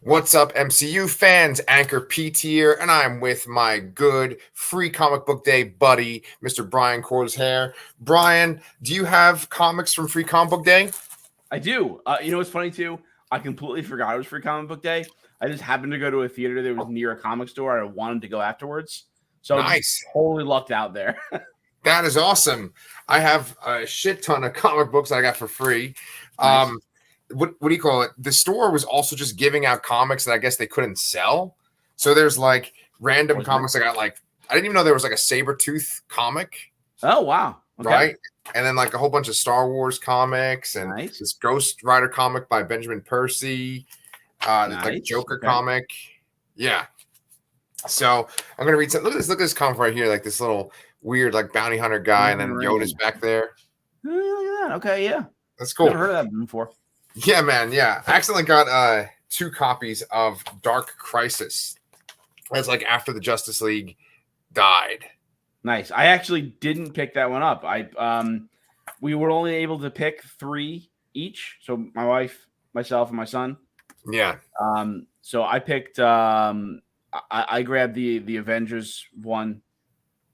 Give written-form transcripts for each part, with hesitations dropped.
What's up, MCU fans? Anchorpete here, and I'm with my good free comic book day buddy, Mr. Brian Cordes-Hair. Brian, do you have comics from Free Comic Book Day? I do. You know what's funny too? I completely forgot it was Free Comic Book Day. I just happened to go to a theater that was near a comic store. I wanted to go afterwards, so Nice. totally lucked out there. That is awesome. I have a shit ton of comic books I got for free. Nice. What do you call it? The store was also just giving out comics that I guess they couldn't sell. So there's like random comics. I didn't even know there was like a Sabretooth comic. Oh wow! Okay. Right, and then like a whole bunch of Star Wars comics and this Ghost Rider comic by Benjamin Percy, like a Joker comic. Yeah. So I'm gonna read some. Look at this comic right here, like this little weird like bounty hunter guy, and then Yoda's back there. Look at that. Okay, yeah, that's cool. Never heard of that before. Yeah, man. Yeah, I accidentally got 2 copies of Dark Crisis. That's like after the Justice League died. Nice. I actually didn't pick that one up. We were only able to pick 3 each. So my wife, myself, and my son. Yeah. So I picked. I grabbed the Avengers one,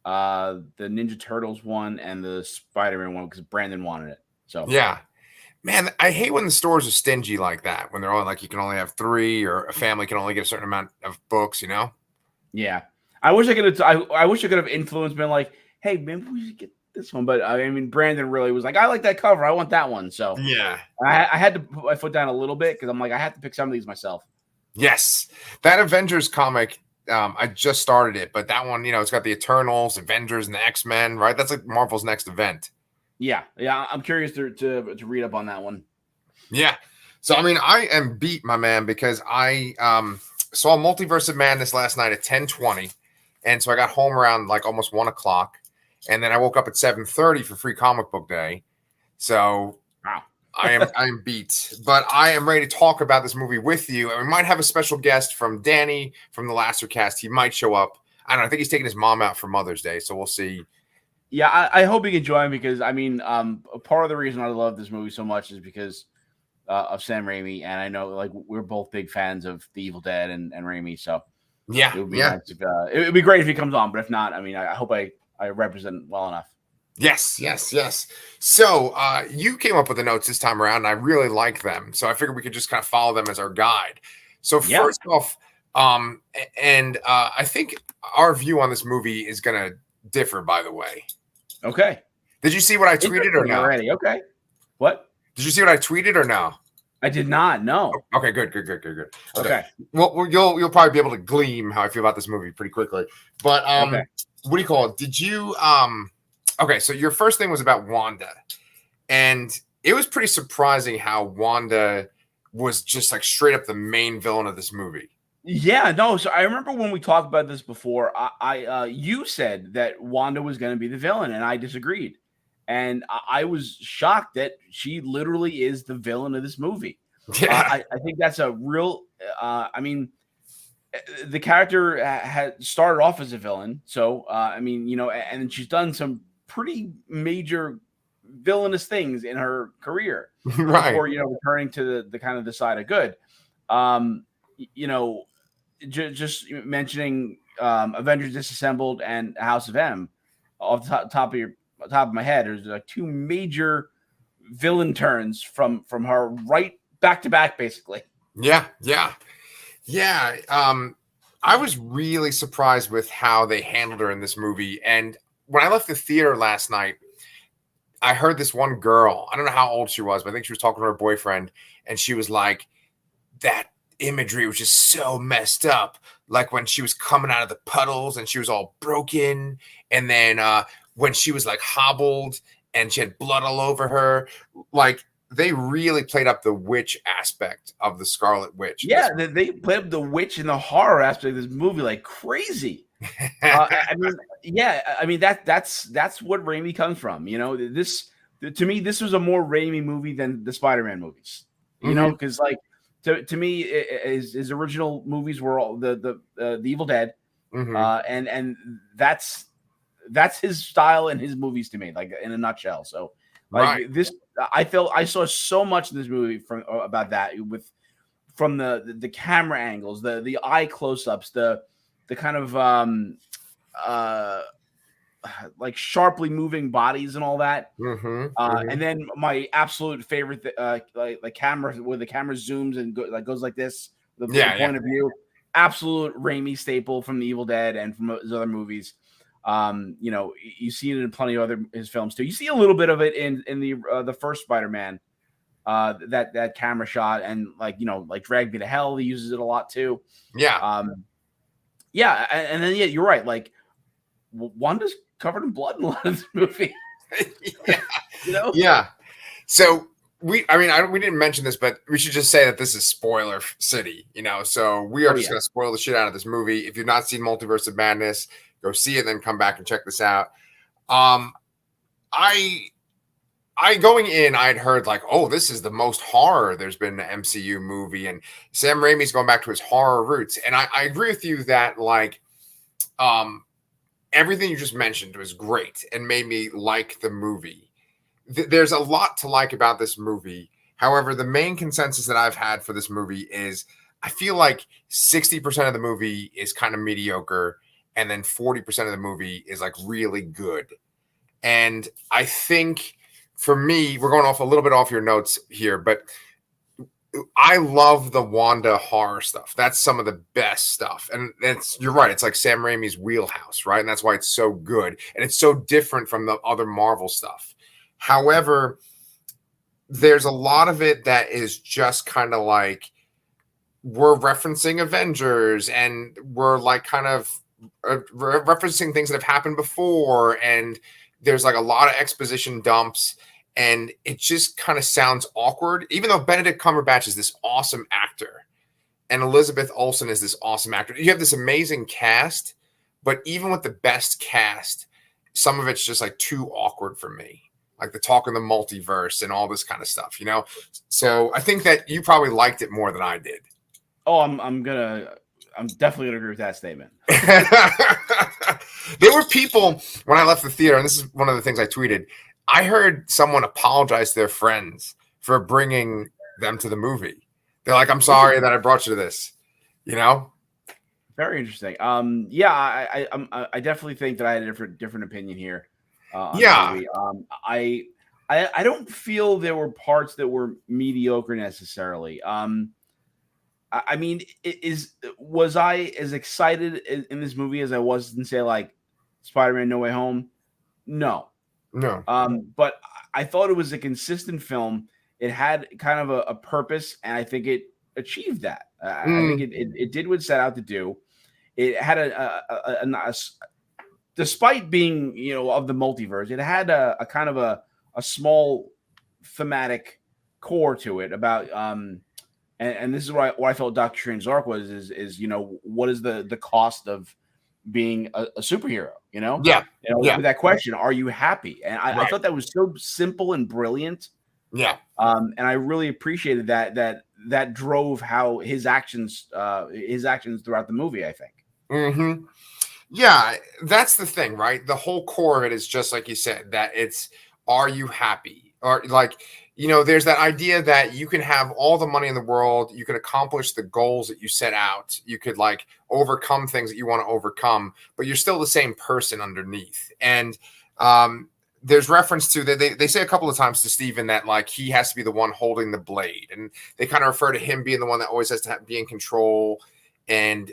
the Ninja Turtles one, and the Spider-Man one because Brandon wanted it. So yeah. Man, I hate when the stores are stingy like that. When they're all like, you can only have 3, or a family can only get a certain amount of books. You know? Yeah, I wish I could have. I wish I could have influenced, been like, hey, maybe we should get this one. But I mean, Brandon really was like, I like that cover. I want that one. So yeah, I had to put my foot down a little bit because I'm like, I have to pick some of these myself. Yes, that Avengers comic. I just started it, but that one, it's got the Eternals, Avengers, and the X-Men. Right? That's like Marvel's next event. Yeah. I'm curious to read up on that one. Yeah. So, I mean, I am beat, my man, because I saw Multiverse of Madness last night at 10:20, and so I got home around like almost 1 o'clock, and then I woke up at 7:30 for Free Comic Book Day. So, wow. I am beat, but I am ready to talk about this movie with you, and we might have a special guest from Danny from the Laster Cast. He might show up. I don't know. I think he's taking his mom out for Mother's Day, so we'll see. Yeah, I hope you can join because I mean, part of the reason I love this movie so much is because of Sam Raimi, and I know like we're both big fans of The Evil Dead and Raimi, so yeah, it would be nice if, it would be great if he comes on. But if not, I mean, I hope I represent well enough. Yes. So you came up with the notes this time around, and I really like them. So I figured we could just kind of follow them as our guide. So first off, I think our view on this movie is going to differ. By the way. Okay. Did you see what I tweeted or no? Already? Okay. What? Did you see what I tweeted or no? I did not. No. Okay. Good. Okay. Well, you'll probably be able to glean how I feel about this movie pretty quickly. But what do you call it? Did you Okay, so your first thing was about Wanda, and it was pretty surprising how Wanda was just like straight up the main villain of this movie. Yeah, no. So I remember when we talked about this before. You said that Wanda was going to be the villain, and I disagreed. And I was shocked that she literally is the villain of this movie. Yeah. I think that's a real. I mean, the character had started off as a villain, so I mean, and she's done some pretty major villainous things in her career, right? Before returning to the kind of the side of good. Just mentioning Avengers Disassembled and House of M off the top of my head, there's like 2 major villain turns from her right back to back, basically. Yeah. I was really surprised with how they handled her in this movie. And when I left the theater last night, I heard this one girl, I don't know how old she was, but I think she was talking to her boyfriend, and she was like, that imagery was just so messed up. Like when she was coming out of the puddles and she was all broken. And then when she was like hobbled and she had blood all over her, like they really played up the witch aspect of the Scarlet Witch. Yeah, they played up the witch and the horror aspect of this movie like crazy. I mean, that's what Raimi comes from. To me, this was a more Raimi movie than the Spider-Man movies. You know, because like to me, his original movies were all the Evil Dead, and that's his style and his movies to me, like in a nutshell. So like this, I saw so much in this movie about that with from the camera angles, the eye close-ups, the kind of like sharply moving bodies and all that. And then my absolute favorite, like the camera, where the camera zooms and goes like this, the point of view. Absolute Raimi staple from The Evil Dead and from his other movies. You know, you see it in plenty of his films too. You see a little bit of it in the first Spider-Man, that camera shot, and like, you know, like Drag Me to Hell, he uses it a lot too. And then you're right. Like, Wanda's covered in blood in a lot of this movie. You know? Yeah. So we didn't mention this, but we should just say that this is spoiler city, you know. So we are just going to spoil the shit out of this movie. If you've not seen Multiverse of Madness, go see it, then come back and check this out. I going in, I'd heard like, oh, this is the most horror there's been in an MCU movie, and Sam Raimi's going back to his horror roots. And I agree with you that like, everything you just mentioned was great and made me like the movie. There's a lot to like about this movie. However, the main consensus that I've had for this movie is I feel like 60% of the movie is kind of mediocre, and then 40% of the movie is like really good. And I think for me, we're going off a little bit off your notes here, but I love the Wanda horror stuff. That's some of the best stuff. And you're right. It's like Sam Raimi's wheelhouse, right? And that's why it's so good. And it's so different from the other Marvel stuff. However, there's a lot of it that is just kind of like, we're referencing Avengers, and we're like kind of referencing things that have happened before. And there's like a lot of exposition dumps. And it just kind of sounds awkward, even though Benedict Cumberbatch is this awesome actor and Elizabeth Olsen is this awesome actor. You have this amazing cast, but even with the best cast, some of it's just like too awkward for me, like the talk of the multiverse and all this kind of stuff, you know? So I think that you probably liked it more than I did. Oh, I'm definitely gonna agree with that statement. There were people when I left the theater, and this is one of the things I tweeted, I heard someone apologize to their friends for bringing them to the movie. They're like, I'm sorry that I brought you to this, you know? Very interesting. I definitely think that I had a different opinion here. On the movie. I don't feel there were parts that were mediocre necessarily. I mean, was I as excited in this movie as I was in, say, like Spider-Man No Way Home? No. But I thought it was a consistent film. It had kind of a purpose, and I think it achieved that. I think it did what it set out to do. It had a despite being, you know, of the multiverse, it had a kind of a small thematic core to it about and this is what I felt Doctor Strange's arc was is you know, what is the cost of being a superhero, you know? With that question, are you happy? And I thought that was so simple and brilliant. And I really appreciated that drove how his actions throughout the movie, I think. Yeah, that's the thing, right? The whole core of it is just like you said, that it's, are you happy? Or like, you know, there's that idea that you can have all the money in the world, you can accomplish the goals that you set out, you could like overcome things that you want to overcome, but you're still the same person underneath. And there's reference to that. They say a couple of times to Steven that like he has to be the one holding the blade, and they kind of refer to him being the one that always has to be in control. And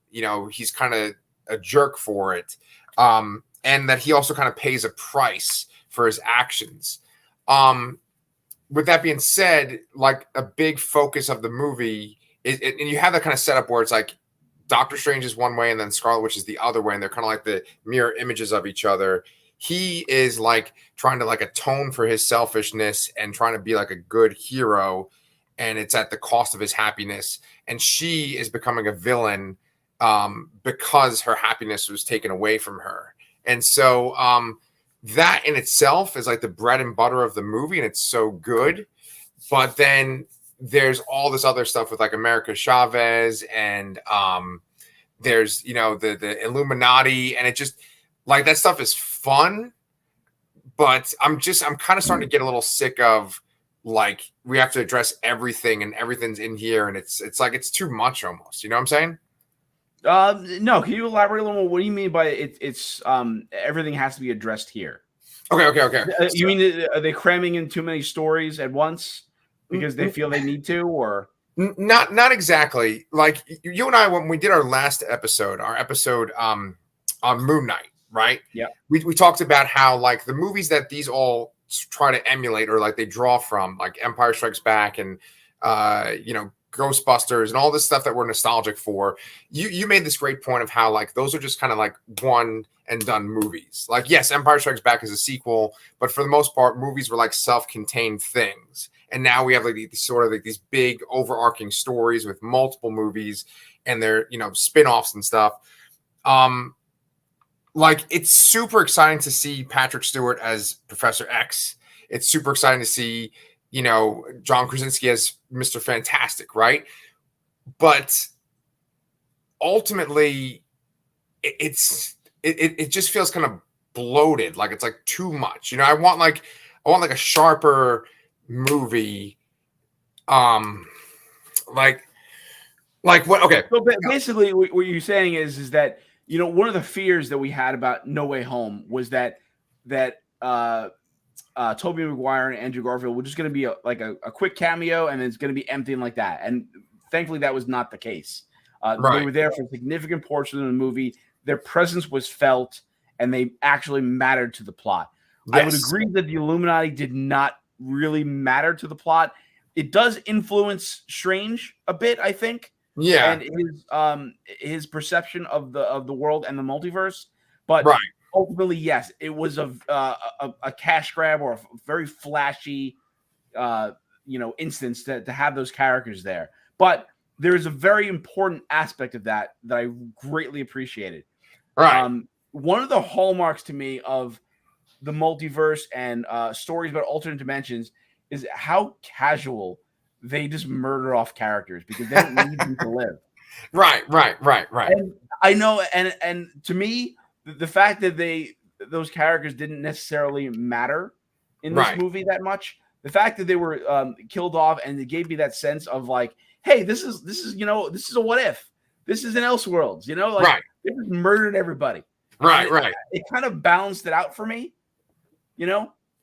you know, he's kind of a jerk for it, and that he also kind of pays a price for his actions. With that being said, like a big focus of the movie is, and you have that kind of setup where it's like Doctor Strange is one way and then Scarlet Witch is the other way, and they're kind of like the mirror images of each other. He is like trying to like atone for his selfishness and trying to be like a good hero, and it's at the cost of his happiness. And she is becoming a villain because her happiness was taken away from her. And so that in itself is like the bread and butter of the movie, and it's so good. But then there's all this other stuff with like America Chavez, and there's, you know, the Illuminati, and it just like that stuff is fun. But I'm kind of starting to get a little sick of like we have to address everything and everything's in here, and it's like it's too much almost. You know what I'm saying? No, can you elaborate a little more? What do you mean by it's everything has to be addressed here? Okay. You mean are they cramming in too many stories at once because they feel they need to, or not exactly. Like you and I, when we did our last episode, on Moon Knight, right? Yeah. We talked about how like the movies that these all try to emulate or like they draw from, like Empire Strikes Back and Ghostbusters and all this stuff that we're nostalgic for. You made this great point of how like those are just kind of like one and done movies. Like, yes, Empire Strikes Back is a sequel, but for the most part, movies were like self-contained things. And now we have like these sort of like these big overarching stories with multiple movies and their, spin-offs and stuff. Like it's super exciting to see Patrick Stewart as Professor X. It's super exciting to see, John Krasinski as Mr. Fantastic, right? But ultimately, it just feels kind of bloated, like it's like too much. I want like a sharper movie. Like what? Okay. So basically, what you're saying is that one of the fears that we had about No Way Home was that Tobey Maguire and Andrew Garfield were just going to be a quick cameo and then it's going to be empty and like that. And thankfully, that was not the case. They were there for a significant portion of the movie. Their presence was felt, and they actually mattered to the plot. Yes. I would agree that the Illuminati did not really matter to the plot. It does influence Strange a bit, I think. Yeah, and his perception of the world and the multiverse, but ultimately, yes, it was a cash grab or a very flashy, instance to have those characters there. But there is a very important aspect of that I greatly appreciated. Right. One of the hallmarks to me of the multiverse and stories about alternate dimensions is how casual they just murder off characters because they don't need them to live. Right. And I know, and to me, the fact that those characters didn't necessarily matter in this movie that much, the fact that they were killed off, and it gave me that sense of like, hey, this is a what if, this is an Elseworlds, they just murdered everybody. Right. It kind of balanced it out for me,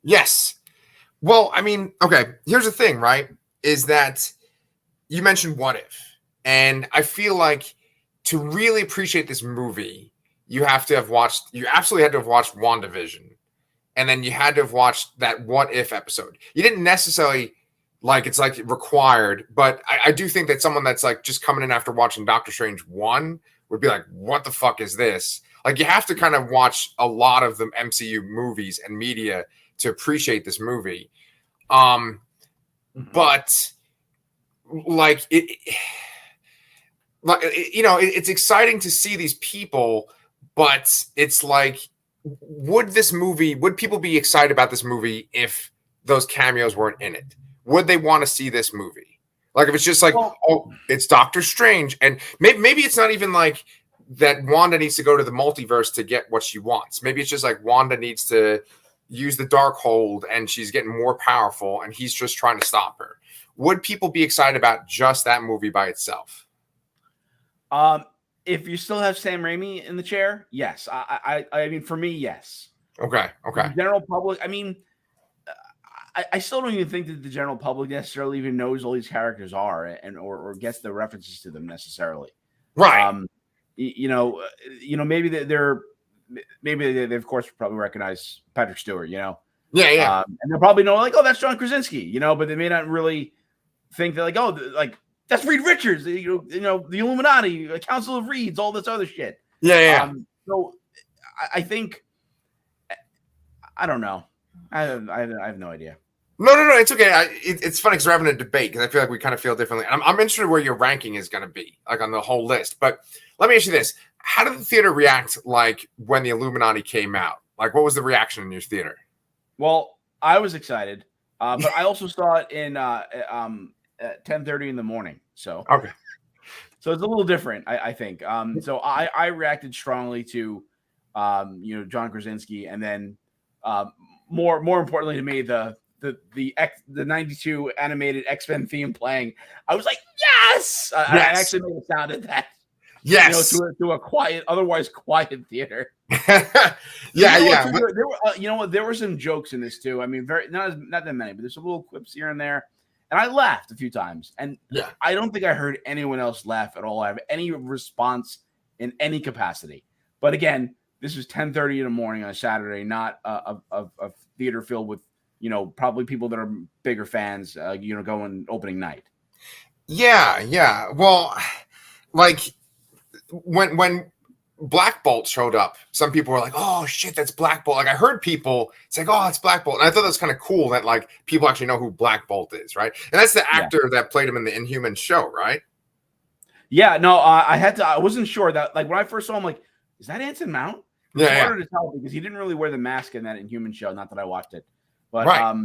Yes. Well, I mean, okay. Here's the thing, right? Is that you mentioned what if, and I feel like to really appreciate this movie, you absolutely had to have watched WandaVision, and then you had to have watched that what if episode. You didn't necessarily it's like required, but I do think that someone that's like just coming in after watching Doctor Strange 1 would be like, what the fuck is this? Like you have to kind of watch a lot of the MCU movies and media to appreciate this movie. But like it's exciting to see these people, but it's like, would people be excited about this movie if those cameos weren't in it? Would they want to see this movie? Like if it's just like, it's Doctor Strange, and maybe it's not even like that Wanda needs to go to the multiverse to get what she wants. Maybe it's just like Wanda needs to use the Darkhold and she's getting more powerful and he's just trying to stop her. Would people be excited about just that movie by itself? If you still have Sam Raimi in the chair, yes. I mean, for me, yes. Okay. The general public, I mean, I still don't even think that the general public necessarily even knows all these characters are or gets the references to them necessarily. Right. Maybe they of course probably recognize Patrick Stewart, Yeah. And they'll probably know like, oh, that's John Krasinski, but they may not really think that like, oh, like that's Reed Richards, the Illuminati, Council of Reeds, all this other shit. Yeah. So I think, I don't know. I have no idea. No, it's okay. It's funny because we're having a debate because I feel like we kind of feel differently. I'm interested where your ranking is going to be, like on the whole list. But let me ask you this: how did the theater react like when the Illuminati came out? Like, what was the reaction in your theater? Well, I was excited, but I also saw it in at 10:30 in the morning. So okay, so it's a little different, I think. So I reacted strongly to John Krasinski, and then more importantly to me, the the 92 animated X-Men theme playing, I was like, yes! I actually made a sound at that. Yes. To a quiet, otherwise quiet theater. Yeah. There were, there were some jokes in this too. I mean, not that many, but there's some little quips here and there, and I laughed a few times. And I don't think I heard anyone else laugh at all. I have any response in any capacity. But again, this was 10:30 in the morning on a Saturday, not a theater filled with probably people that are bigger fans. Going opening night. Yeah. Well, like when Black Bolt showed up, some people were like, "Oh shit, that's Black Bolt." Like I heard people say, "Oh, it's Black Bolt," and I thought that was kind of cool that like people actually know who Black Bolt is, right? And that's the actor that played him in the Inhuman show, right? Yeah, no, I wasn't sure that. Like when I first saw him, like, is that Anson Mount? It's harder to tell because he didn't really wear the mask in that Inhuman show. Not that I watched it, but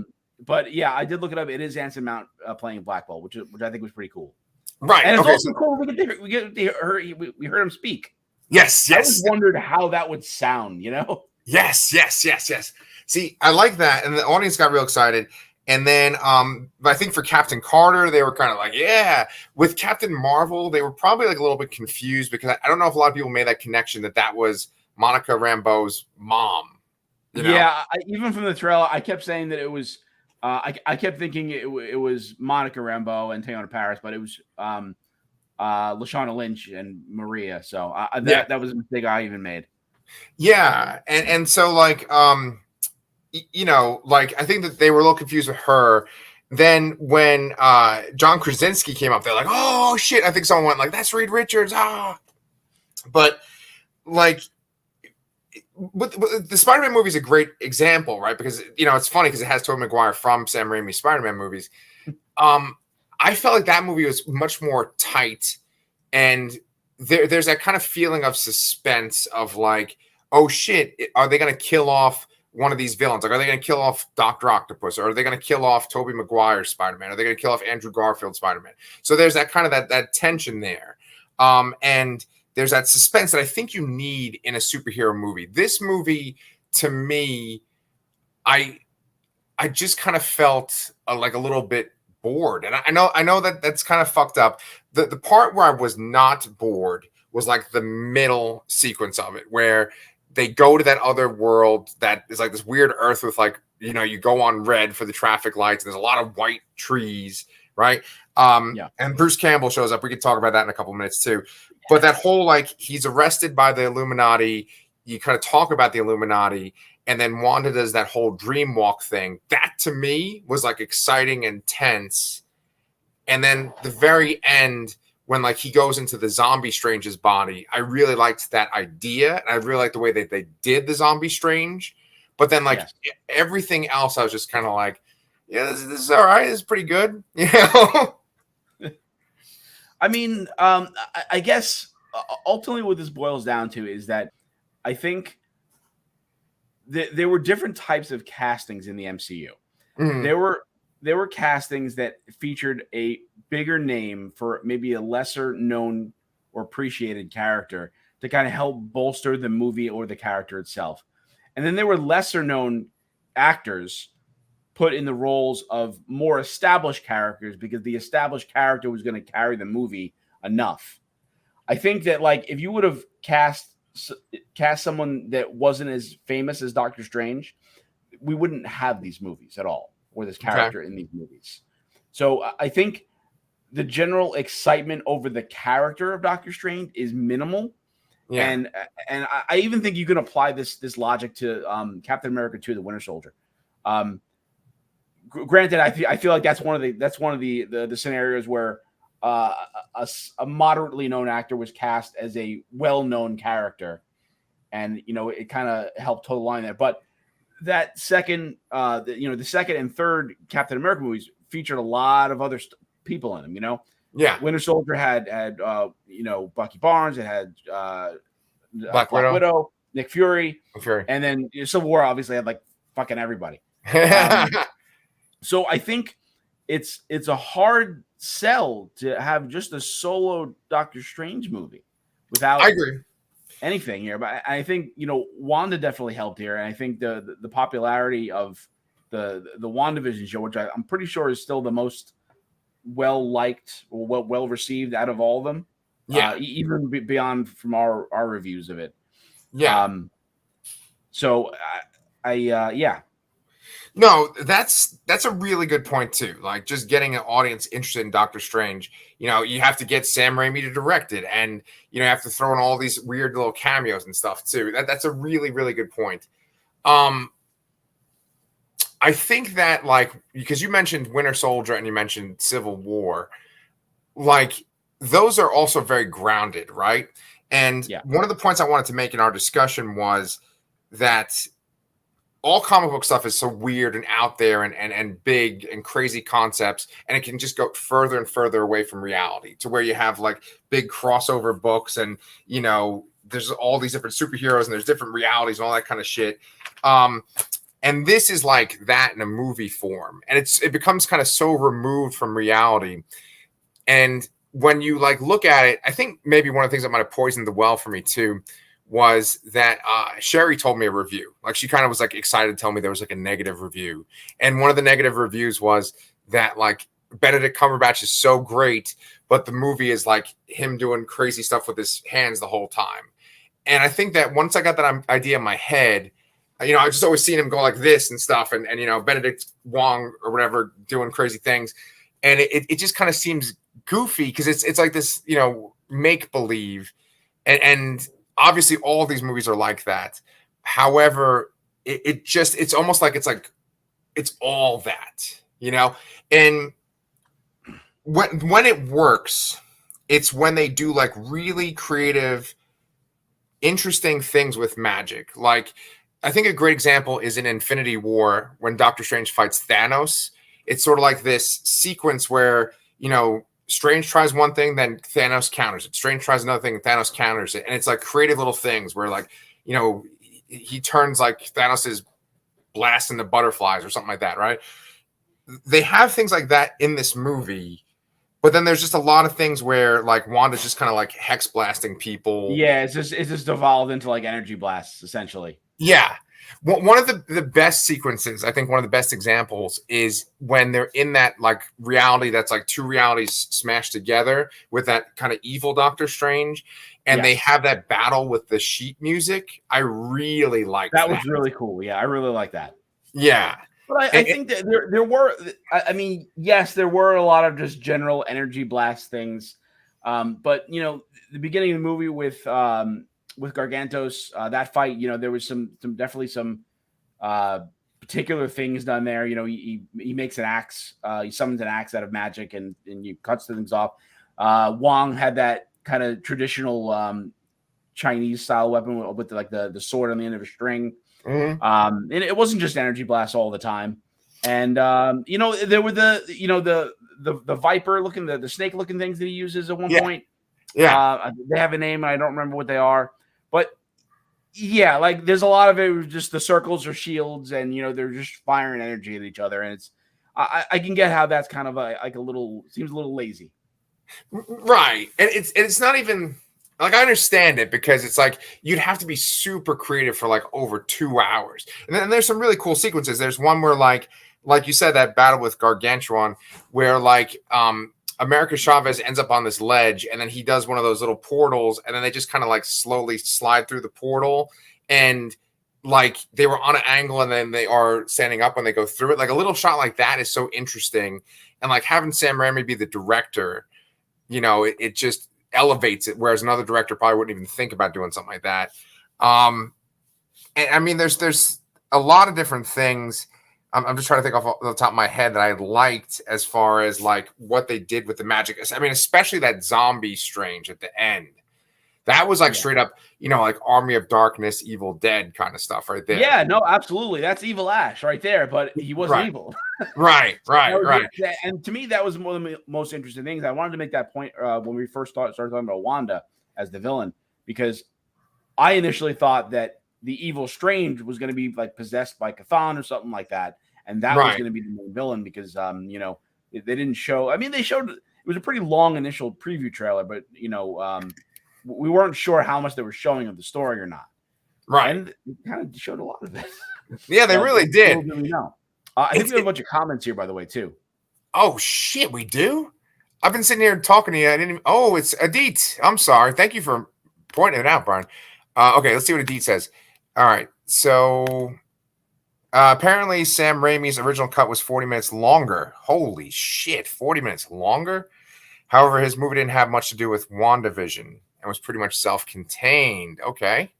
but yeah, I did look it up. It is Anson Mount playing Black Bolt, which I think was pretty cool. Right, and it's also cool. We heard him speak. Yes. I just wondered how that would sound, Yes. See, I like that, and the audience got real excited. And then, I think for Captain Carter, they were kind of like, yeah. With Captain Marvel, they were probably like a little bit confused because I don't know if a lot of people made that connection that was Monica Rambeau's mom. Yeah, even from the trailer, I kept saying that it was. I kept thinking it was Monica Rambeau and Teyonah Parris, but it was Lashana Lynch and Maria. So that was a mistake I even made. Yeah, and so like like I think that they were a little confused with her. Then when John Krasinski came up, they're like, "Oh shit!" I think someone went like, "That's Reed Richards." But like. The Spider-Man movie is a great example, right? Because it's funny because it has Tobey Maguire from Sam Raimi's Spider-Man movies. I felt like that movie was much more tight, and there's that kind of feeling of suspense of like, oh shit, are they going to kill off one of these villains? Like, are they going to kill off Dr. Octopus, or are they going to kill off Tobey Maguire's Spider-Man? Are they going to kill off Andrew Garfield's Spider-Man? So there's that kind of that tension there, and there's that suspense that I think you need in a superhero movie. This movie, to me, I just kind of felt like a little bit bored. And I know that that's kind of fucked up. The part where I was not bored was like the middle sequence of it, where they go to that other world that is like this weird Earth with like, you go on red for the traffic lights. And there's a lot of white trees, right? And Bruce Campbell shows up. We could talk about that in a couple of minutes too. But that whole, like, he's arrested by the Illuminati. You kind of talk about the Illuminati, and then Wanda does that whole dream walk thing. That, to me, was, like, exciting and tense. And then the very end, when, like, he goes into the zombie Strange's body, I really liked that idea. And I really liked the way that they did the zombie Strange. But then, like, everything else, I was just kind of like, yeah, this is all right. This is pretty good. I mean, I guess ultimately what this boils down to is that I think there were different types of castings in the MCU. Mm-hmm. There were castings that featured a bigger name for maybe a lesser known or appreciated character to kind of help bolster the movie or the character itself. And then there were lesser known actors put in the roles of more established characters because the established character was going to carry the movie enough. I think that, like, if you would have cast someone that wasn't as famous as Doctor Strange, we wouldn't have these movies at all, or this character in these movies. So I think the general excitement over the character of Doctor Strange is minimal. Yeah. And I even think you can apply this logic to Captain America 2: The Winter Soldier. Granted, I feel like that's one of the scenarios where a moderately known actor was cast as a well-known character, and it kind of helped toe the line there. But that second, the second and third Captain America movies featured a lot of other people in them. Yeah, Winter Soldier had Bucky Barnes. It had Black Widow, Nick Fury, and then Civil War obviously had like fucking everybody. So I think it's a hard sell to have just a solo Doctor Strange movie without anything here. But I think Wanda definitely helped here, and I think the popularity of WandaVision show, which I'm pretty sure is still the most well liked or well received out of all of them. Yeah. Even beyond from our reviews of it. Yeah. So yeah. No, that's a really good point too. Like just getting an audience interested in Doctor Strange. You have to get Sam Raimi to direct it, and you have to throw in all these weird little cameos and stuff too. That's a really, really good point. I think that, like, because you mentioned Winter Soldier and you mentioned Civil War, like those are also very grounded, right? And one of the points I wanted to make in our discussion was that all comic book stuff is so weird and out there and big and crazy concepts, and it can just go further and further away from reality to where you have like big crossover books and there's all these different superheroes and there's different realities and all that kind of shit. And this is like that in a movie form, and it becomes kind of so removed from reality. And when you like look at it, I think maybe one of the things that might have poisoned the well for me too was that Sherry told me a review. Like she kind of was like excited to tell me there was like a negative review. And one of the negative reviews was that like Benedict Cumberbatch is so great, but the movie is like him doing crazy stuff with his hands the whole time. And I think that once I got that idea in my head, I just always seen him go like this and stuff. And Benedict Wong or whatever doing crazy things. And it just kind of seems goofy because it's like this, make believe. And obviously, all of these movies are like that. However, it's almost like it's all that, And when it works, it's when they do like really creative, interesting things with magic. Like I think a great example is in Infinity War when Doctor Strange fights Thanos. It's sort of like this sequence where Strange tries one thing, then Thanos counters it. Strange tries another thing, and Thanos counters it. And it's like creative little things where like, he turns like Thanos' blast into butterflies or something like that, right? They have things like that in this movie, but then there's just a lot of things where like Wanda's just kind of like hex blasting people. Yeah, it's just devolved into like energy blasts, essentially. Yeah. One of the best sequences, I think one of the best examples is when they're in that like reality that's like two realities smashed together with that kind of evil Doctor Strange, and they have that battle with the sheet music. I really like that. That was really cool. Yeah, I really like that. Yeah. But I think that there were, I mean, yes, there were a lot of just general energy blast things. But the beginning of the movie with Gargantos, that fight, there was some definitely some particular things done there. He makes an axe, he summons an axe out of magic and he cuts things off. Wong had that kind of traditional Chinese style weapon with like the sword on the end of a string. Mm-hmm. And it wasn't just energy blast all the time. And there were the viper looking, the snake looking things that he uses at one point. Yeah. They have a name. I don't remember what they are, but yeah, like there's a lot of it was just the circles or shields, and they're just firing energy at each other. And it's I can get how that's kind of like a little seems a little lazy, right? And it's not even like I understand it because it's like you'd have to be super creative for like over 2 hours, and then there's some really cool sequences. There's one where like you said, that battle with Gargantuan, where like America Chavez ends up on this ledge, and then he does one of those little portals, and then they just kind of like slowly slide through the portal, and like they were on an angle, and then they are standing up when they go through it. Like a little shot like that is so interesting, and like having Sam Raimi be the director, it just elevates it, whereas another director probably wouldn't even think about doing something like that. And I mean, there's a lot of different things. I'm just trying to think off the top of my head that I liked as far as like what they did with the magic. I mean, especially that zombie Strange at the end. That was like straight up, like Army of Darkness, Evil Dead kind of stuff right there. Yeah, no, absolutely. That's Evil Ash right there, but he wasn't evil. Right. And to me, that was one of the most interesting things. I wanted to make that point when we first started talking about Wanda as the villain, because I initially thought that the evil Strange was going to be like possessed by Cthulhu or something like that, and that was going to be the main villain because they didn't show. I mean, they showed it was a pretty long initial preview trailer, but we weren't sure how much they were showing of the story or not. Right, and it kind of showed a lot of it. Yeah, they really did. Really know. I think we have a bunch of comments here, by the way, too. Oh shit, we do. I've been sitting here talking to you. I didn't even, oh, it's Adit. I'm sorry. Thank you for pointing it out, Brian. Okay, let's see what Adit says. All right, so apparently Sam Raimi's original cut was 40 minutes longer. Holy shit, 40 minutes longer. However, his movie didn't have much to do with WandaVision and was pretty much self-contained. Okay.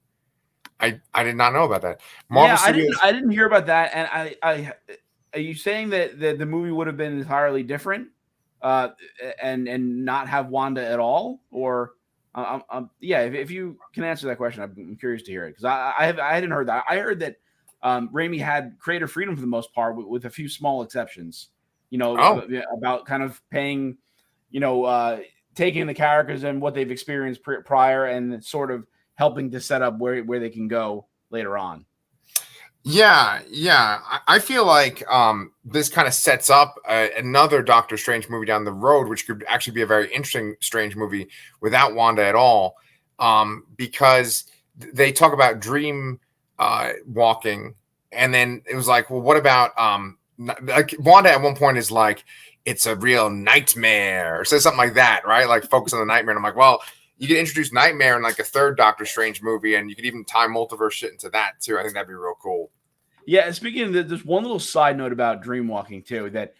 I did not know about that. Marvel Studios, I didn't hear about that. And I are you saying that the movie would have been entirely different and not have Wanda at all? Or yeah, if you can answer that question, I'm curious to hear it, because I hadn't heard that. I heard that Raimi had creative freedom for the most part, with a few small exceptions. About kind of paying, taking the characters and what they've experienced prior and sort of helping to set up where they can go later on. Yeah. I feel like this kind of sets up another Doctor Strange movie down the road, which could actually be a very interesting Strange movie without Wanda at all, because they talk about dream walking, and then it was like, well, what about like Wanda at one point is like, it's a real nightmare, or says something like that, right? Like focus on the nightmare. And I'm like, well, you could introduce nightmare in like a third Doctor Strange movie, and you could even tie multiverse shit into that too. I think that'd be real cool. Yeah, and speaking of there's one little side note about dream walking too, that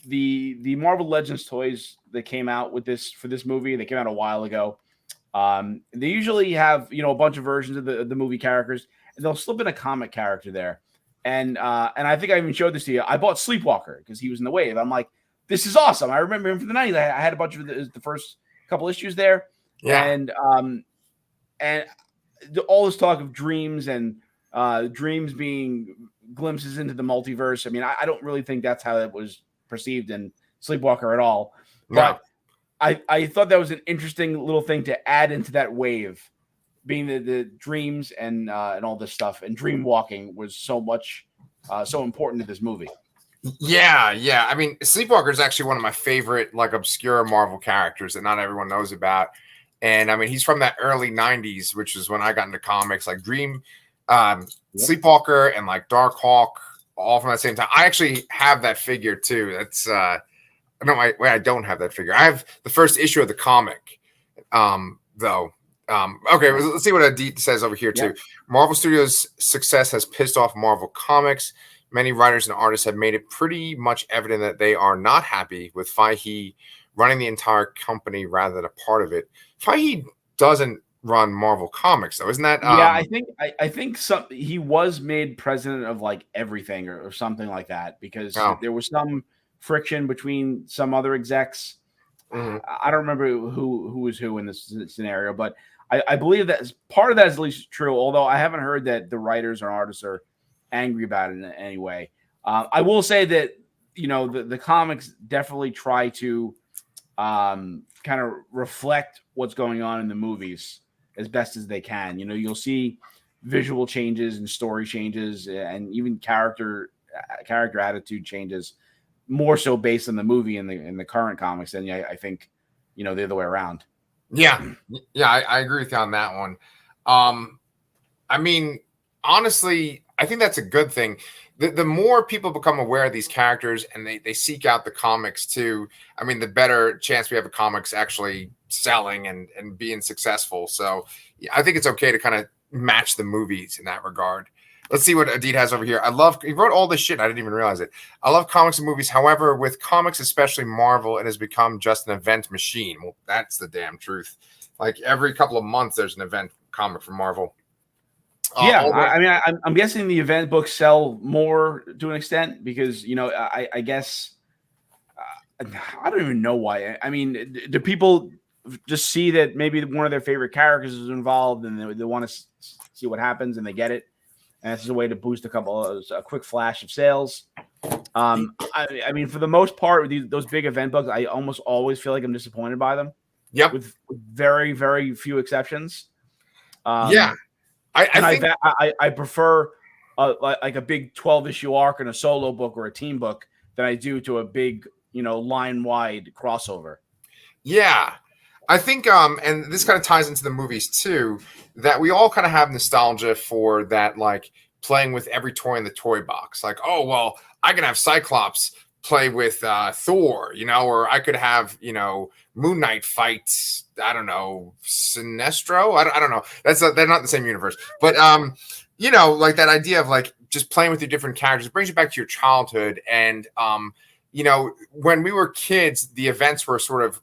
the Marvel Legends toys that came out for this movie, they came out a while ago. They usually have a bunch of versions of the movie characters, and they'll slip in a comic character there. And I think I even showed this to you. I bought Sleepwalker because he was in the wave. I'm like, this is awesome. I remember him from the 90s. I had a bunch of the first couple issues there. Yeah. And all this talk of dreams and dreams being glimpses into the multiverse. I mean, I don't really think that's how it was perceived in Sleepwalker at all. No. But I thought that was an interesting little thing to add into that wave, being the dreams and all this stuff. And dream walking was so important to this movie. Yeah. I mean, Sleepwalker is actually one of my favorite, like, obscure Marvel characters that not everyone knows about. And I mean, he's from that early 90s, which is when I got into comics, like Dream, Sleepwalker, and like Darkhawk, all from that same time. I actually have that figure too. That's I don't have that figure. I have the first issue of the comic, though. Okay, let's see what Adit says over here too. Marvel Studios' success has pissed off Marvel Comics. Many writers and artists have made it pretty much evident that they are not happy with Feige running the entire company rather than a part of it. Feige doesn't run Marvel Comics, though, isn't that? Yeah, I think he was made president of like everything or something like that, because there was some friction between some other execs. Mm-hmm. I don't remember who was who in this scenario, but I believe that part of that is at least true. Although I haven't heard that the writers or artists are angry about it in any way. I will say that the comics definitely try to kind of reflect what's going on in the movies as best as they can. You'll see visual changes and story changes and even character attitude changes, more so based on the movie in the current comics than I think the other way around. Yeah, I agree with you on that one. I mean, honestly, I think that's a good thing. The more people become aware of these characters and they seek out the comics too, I mean, the better chance we have of comics actually selling and being successful. So yeah, I think it's okay to kind of match the movies in that regard. Let's see what Adit has over here. He wrote all this shit. I didn't even realize it. I love comics and movies. However, with comics, especially Marvel, it has become just an event machine. Well, that's the damn truth. Like every couple of months, there's an event comic from Marvel. I mean, I'm guessing the event books sell more to an extent because, I guess I don't even know why. I mean, do people just see that maybe one of their favorite characters is involved and they want to see what happens and they get it? And this is a way to boost a quick flash of sales. I mean, for the most part, with those big event books, I almost always feel like I'm disappointed by them. Yep. With very, very few exceptions. I prefer like a big 12-issue arc in a solo book or a team book than I do to a big, line-wide crossover. Yeah. I think, and this kind of ties into the movies too, that we all kind of have nostalgia for that, like, playing with every toy in the toy box. Like, oh, well, I can have Cyclops play with Thor, or I could have, Moon Knight fights, I don't know, Sinestro. I don't know. They're not the same universe, but like that idea of like just playing with your different characters brings you back to your childhood. And when we were kids, the events were sort of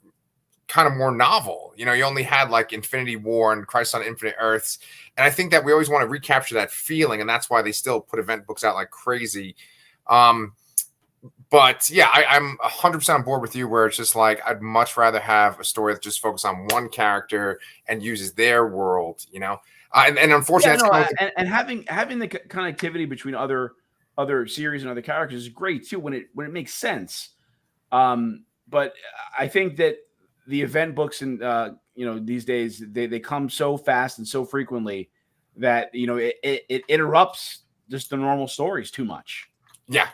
kind of more novel. You only had like Infinity War and Crisis on Infinite Earths. And I think that we always want to recapture that feeling. And that's why they still put event books out like crazy. But yeah, I'm 100% on board with you where it's just like, I'd much rather have a story that just focuses on one character and uses their world, and unfortunately, and having the connectivity between other series and other characters is great too when it makes sense. But I think that the event books and these days they come so fast and so frequently that it interrupts just the normal stories too much. Yeah,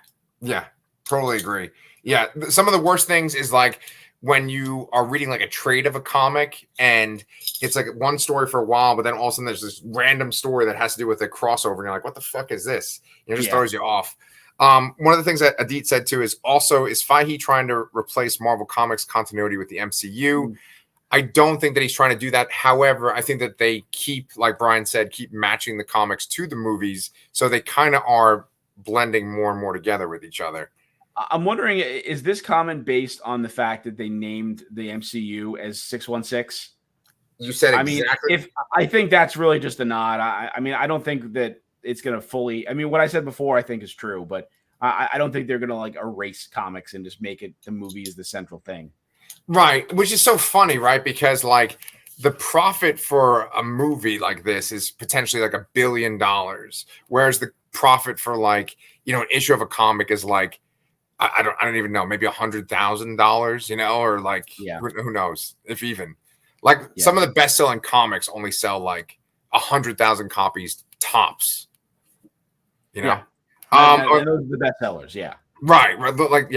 totally agree. Yeah, some of the worst things is like when you are reading like a trade of a comic and it's like one story for a while, but then all of a sudden there's this random story that has to do with a crossover, and you're like, what the fuck is this? It just throws you off. One of the things that Adit said too is Fahey trying to replace Marvel Comics continuity with the MCU? I don't think that he's trying to do that. However, I think that they keep, like Brian said, keep matching the comics to the movies, so they kind of are blending more and more together with each other. I'm wondering, is this comment based on the fact that they named the MCU as 616? You said exactly. I think that's really just a nod. I don't think that it's going to fully. What I said before, I think is true, but I don't think they're going to like erase comics and just make it the movie is the central thing. Right, which is so funny, right? Because like the profit for a movie like this is potentially like $1 billion, whereas the profit for like an issue of a comic is like I don't even know, maybe $100,000, or like who knows if even like some of the best selling comics only sell like 100,000 copies tops. And those are the best sellers, Right. Like,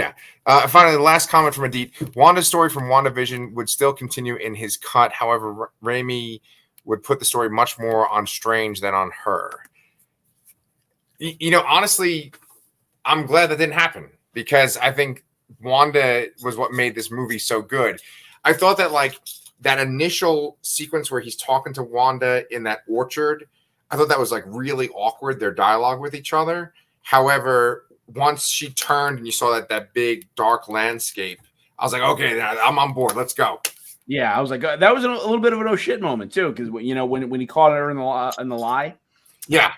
finally, the last comment from Adit. Wanda's story from WandaVision would still continue in his cut. However, Raimi would put the story much more on Strange than on her. Honestly, I'm glad that didn't happen because I think Wanda was what made this movie so good. I thought that like that initial sequence where he's talking to Wanda in that orchard, I thought that was like really awkward, their dialogue with each other. However, once she turned and you saw that big dark landscape, I was like, okay, I'm on board. Let's go. Yeah, I was like, that was a little bit of an oh shit moment too, because when he caught her in the lie. Yeah.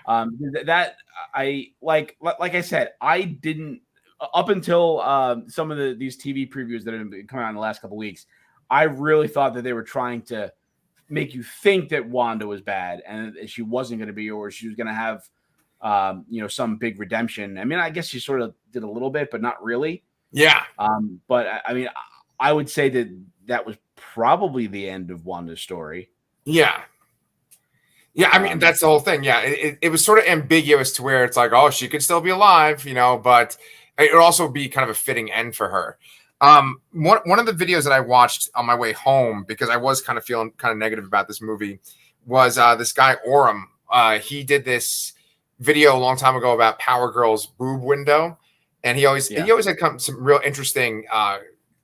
That I like I said, I didn't up until some of these TV previews that have been coming out in the last couple of weeks. I really thought that they were trying to make you think that Wanda was bad and she wasn't going to be, or she was going to have some big redemption. I guess she sort of did a little bit, but not really. Yeah. But I would say that was probably the end of Wanda's story. Yeah. Yeah. That's the whole thing. Yeah. It was sort of ambiguous to where it's like, oh, she could still be alive, but it would also be kind of a fitting end for her. One of the videos that I watched on my way home, because I was kind of feeling kind of negative about this movie, was this guy, Orem. He did this video a long time ago about Power Girl's boob window, and he always had some real interesting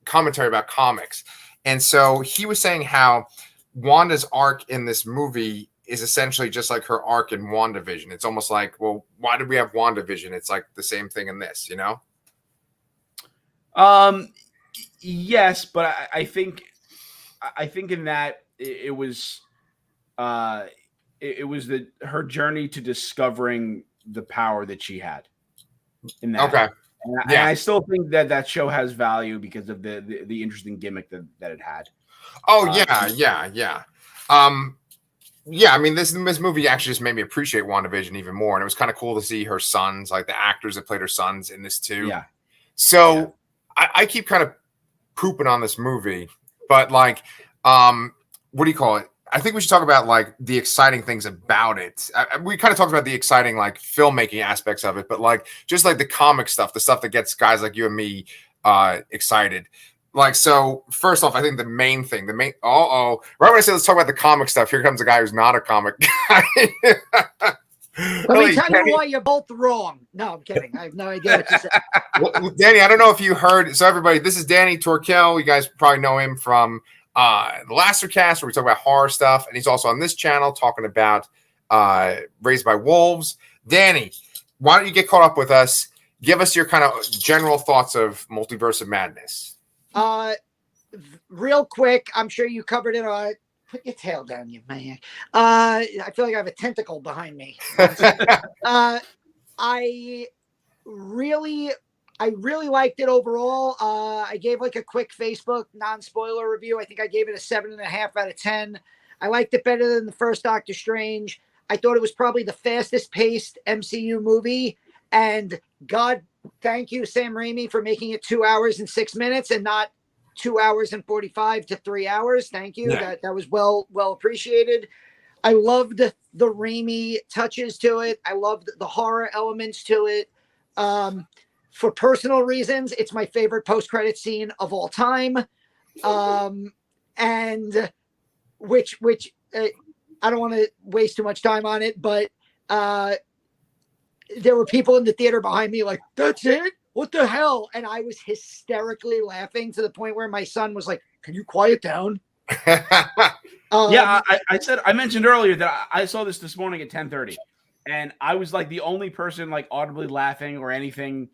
commentary about comics. And so he was saying how Wanda's arc in this movie is essentially just like her arc in WandaVision. It's almost like, well, why did we have WandaVision? It's like the same thing in this, Yes, but I think in that it was her journey to discovering the power that she had in that. Okay. And I still think that show has value because of the interesting gimmick that it had. Oh, yeah. This movie actually just made me appreciate WandaVision even more. And it was kind of cool to see her sons, like the actors that played her sons in this too. Yeah. So I keep kind of pooping on this movie, but like, what do you call it? I think we should talk about like the exciting things about it. We kind of talked about the exciting like filmmaking aspects of it, but like just like the comic stuff, the stuff that gets guys like you and me excited. Like, so first off, I think right when I say let's talk about the comic stuff, here comes a guy who's not a comic guy. Let me tell you why you're both wrong. No, I'm kidding. I have no idea what you said. Well, Danny, I don't know if you heard. So everybody, this is Danny Torkel. You guys probably know him from the Lastercast, where we talk about horror stuff, and he's also on this channel talking about Raised by Wolves. Danny, why don't you get caught up with us? Give us your kind of general thoughts of Multiverse of Madness. Real quick, I'm sure you covered it. Put your tail down, you maniac. I feel like I have a tentacle behind me. I really liked it overall. I gave like a quick Facebook non-spoiler review. I think I gave it a 7.5 out of 10. I liked it better than the first Doctor Strange. I thought it was probably the fastest paced MCU movie. And God, thank you, Sam Raimi, for making it 2 hours and 6 minutes and not 2 hours and 45 to 3 hours. Thank you. Yeah. That was well appreciated. I loved the Raimi touches to it. I loved the horror elements to it. For personal reasons, it's my favorite post-credit scene of all time. And which I don't want to waste too much time on it, but there were people in the theater behind me like, that's it? What the hell? And I was hysterically laughing to the point where my son was like, can you quiet down? Yeah, I mentioned earlier that I saw this morning at 10:30, and I was like the only person like audibly laughing or anything.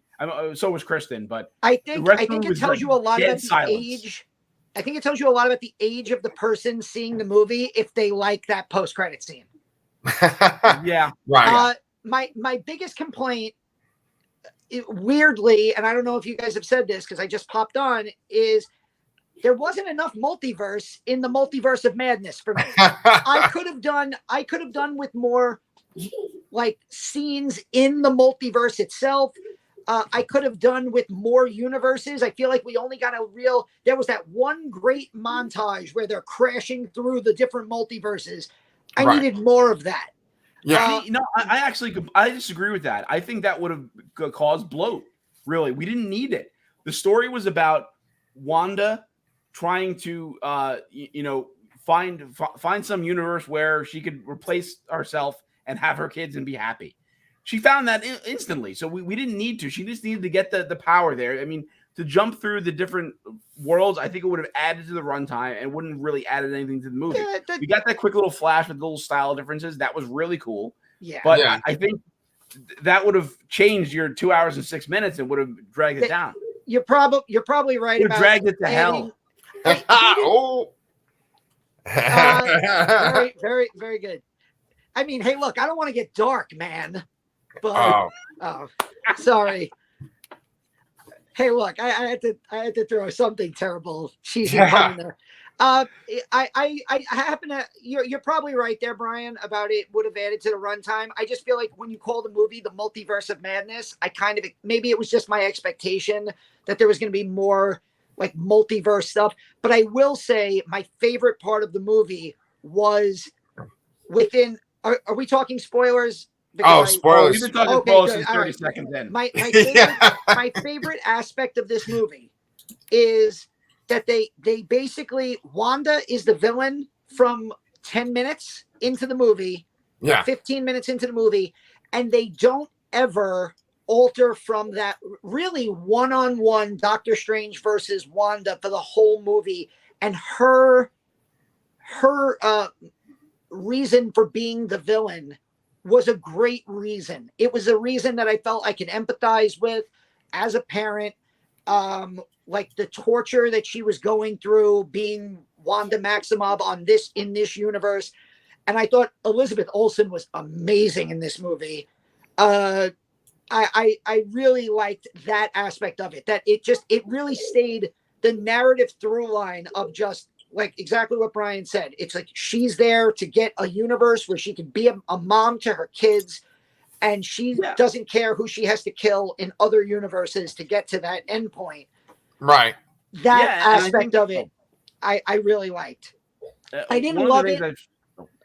So was Kristen, but I think it tells you a lot about the age. I think it tells you a lot about the age of the person seeing the movie if they like that post-credit scene. Yeah, right. My biggest complaint, weirdly, and I don't know if you guys have said this because I just popped on, is there wasn't enough multiverse in the Multiverse of Madness for me. I could have done with more like scenes in the multiverse itself. I could have done with more universes. I feel like we only got there was that one great montage where they're crashing through the different multiverses. I needed more of that. Yeah, I disagree with that. I think that would have caused bloat. Really, we didn't need it. The story was about Wanda trying to, find some universe where she could replace herself and have her kids and be happy. She found that instantly, so we didn't need to. She just needed to get the power there. I mean, to jump through the different worlds, I think it would have added to the runtime and wouldn't really added anything to the movie. Yeah, we got that quick little flash with little style differences. That was really cool. Yeah, but yeah. I think that would have changed your 2 hours and 6 minutes and would have dragged it down. You're probably right. About dragged it to hell. Very, very, very good. I mean, hey, look, I don't want to get dark, man. But sorry. Hey, look, I had to throw something terrible cheesy pun there. I happen to you're probably right there, Brian, about it would have added to the runtime. I just feel like when you call the movie the Multiverse of Madness, maybe it was just my expectation that there was going to be more like multiverse stuff. But I will say my favorite part of the movie was within. Are we talking spoilers? Spoilers. We've been talking spoilers since 30 seconds in. My favorite aspect of this movie is that they basically, Wanda is the villain from 10 minutes into the movie, 15 minutes into the movie, and they don't ever alter from that really one-on-one Doctor Strange versus Wanda for the whole movie. And her reason for being the villain was a great reason. It was a reason that I felt I could empathize with as a parent. Like the torture that she was going through being Wanda Maximoff in this universe. And I thought Elizabeth Olsen was amazing in this movie. I really liked that aspect of it, that it really stayed the narrative through line of just like exactly what Brian said. It's like she's there to get a universe where she can be a mom to her kids, and she doesn't care who she has to kill in other universes to get to that end point. Right. That aspect of it, I really liked. I didn't love it.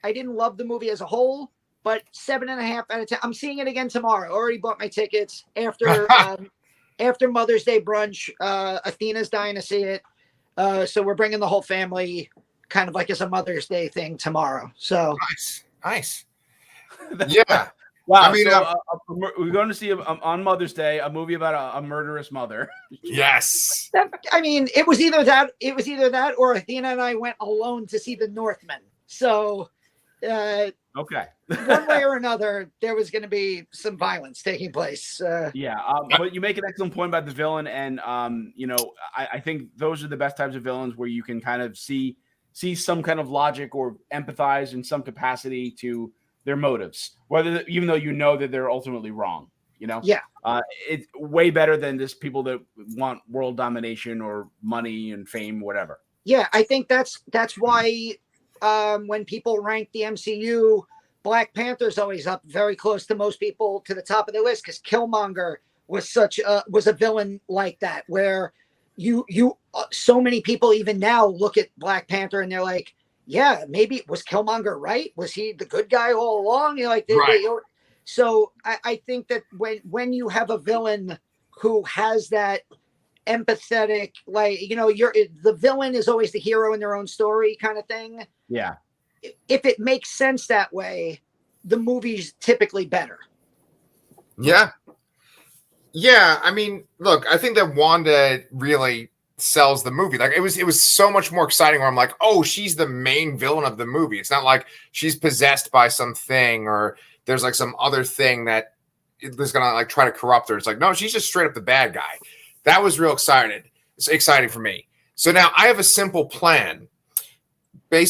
I didn't love the movie as a whole, but 7.5 out of 10. I'm seeing it again tomorrow. Already bought my tickets after after Mother's Day brunch. Athena's dying to see it. So we're bringing the whole family kind of like as a Mother's Day thing tomorrow. So nice. Yeah. Wow. I mean, We're going to see on Mother's Day a movie about a murderous mother. yes. I mean, it was either that or Athena and I went alone to see The Northman. So, Okay. one way or another, there was going to be some violence taking place. Yeah, but you make an excellent point about the villain, and I think those are the best types of villains where you can kind of see some kind of logic or empathize in some capacity to their motives, even though you know that they're ultimately wrong. Yeah. It's way better than just people that want world domination or money and fame, whatever. Yeah, I think that's why when people rank the MCU, Black Panther's always up very close to most people to the top of the list, because Killmonger was a villain like that, where you so many people even now look at Black Panther and they're like, yeah, maybe was Killmonger right? Was he the good guy all along? So I think that when you have a villain who has that empathetic, the villain is always the hero in their own story kind of thing. Yeah. If it makes sense that way, the movie's typically better. Yeah. Yeah. I mean, look, I think that Wanda really sells the movie. Like it was so much more exciting where I'm like, oh, she's the main villain of the movie. It's not like she's possessed by something or there's like some other thing that is gonna like try to corrupt her. It's like, no, she's just straight up the bad guy. That was real exciting. It's exciting for me. So now I have a simple plan. I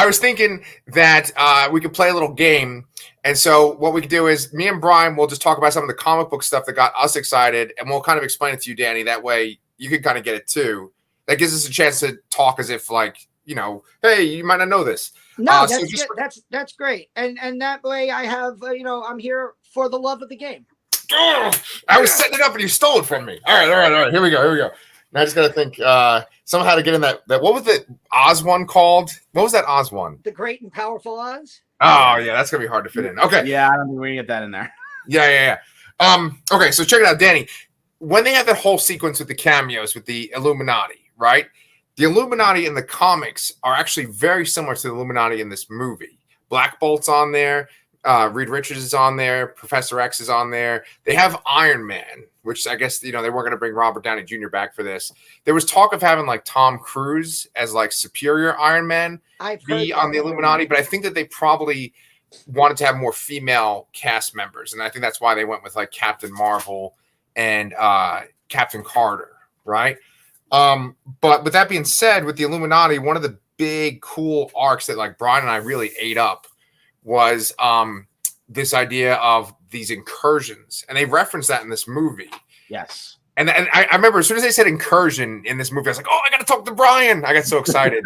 was thinking that we could play a little game. And so what we could do is me and Brian will just talk about some of the comic book stuff that got us excited, and we'll kind of explain it to you, Danny. That way you can kind of get it too. That gives us a chance to talk as if like, hey, you might not know this. No, that's great. And that way I have, I'm here for the love of the game. I was setting it up and you stole it from me. All right. Here we go. Now I just got to think somehow how to get in that. What was the Oz one called? What was that Oz one? The Great and Powerful Oz? Oh, yeah. That's going to be hard to fit in. Okay. Yeah, I don't think we can get that in there. Yeah. Okay, so check it out, Danny. When they have that whole sequence with the cameos with the Illuminati, right? The Illuminati in the comics are actually very similar to the Illuminati in this movie. Black Bolt's on there. Reed Richards is on there. Professor X is on there. They have Iron Man, which I guess, they weren't going to bring Robert Downey Jr. back for this. There was talk of having like Tom Cruise as like superior Iron Man be on the Illuminati, but I think that they probably wanted to have more female cast members. And I think that's why they went with like Captain Marvel and Captain Carter, right? But with that being said, with the Illuminati, one of the big cool arcs that like Brian and I really ate up was this idea of these incursions, and they referenced that in this movie. Yes. And I remember as soon as they said incursion in this movie, I was like, oh, I got to talk to Brian. I got so excited.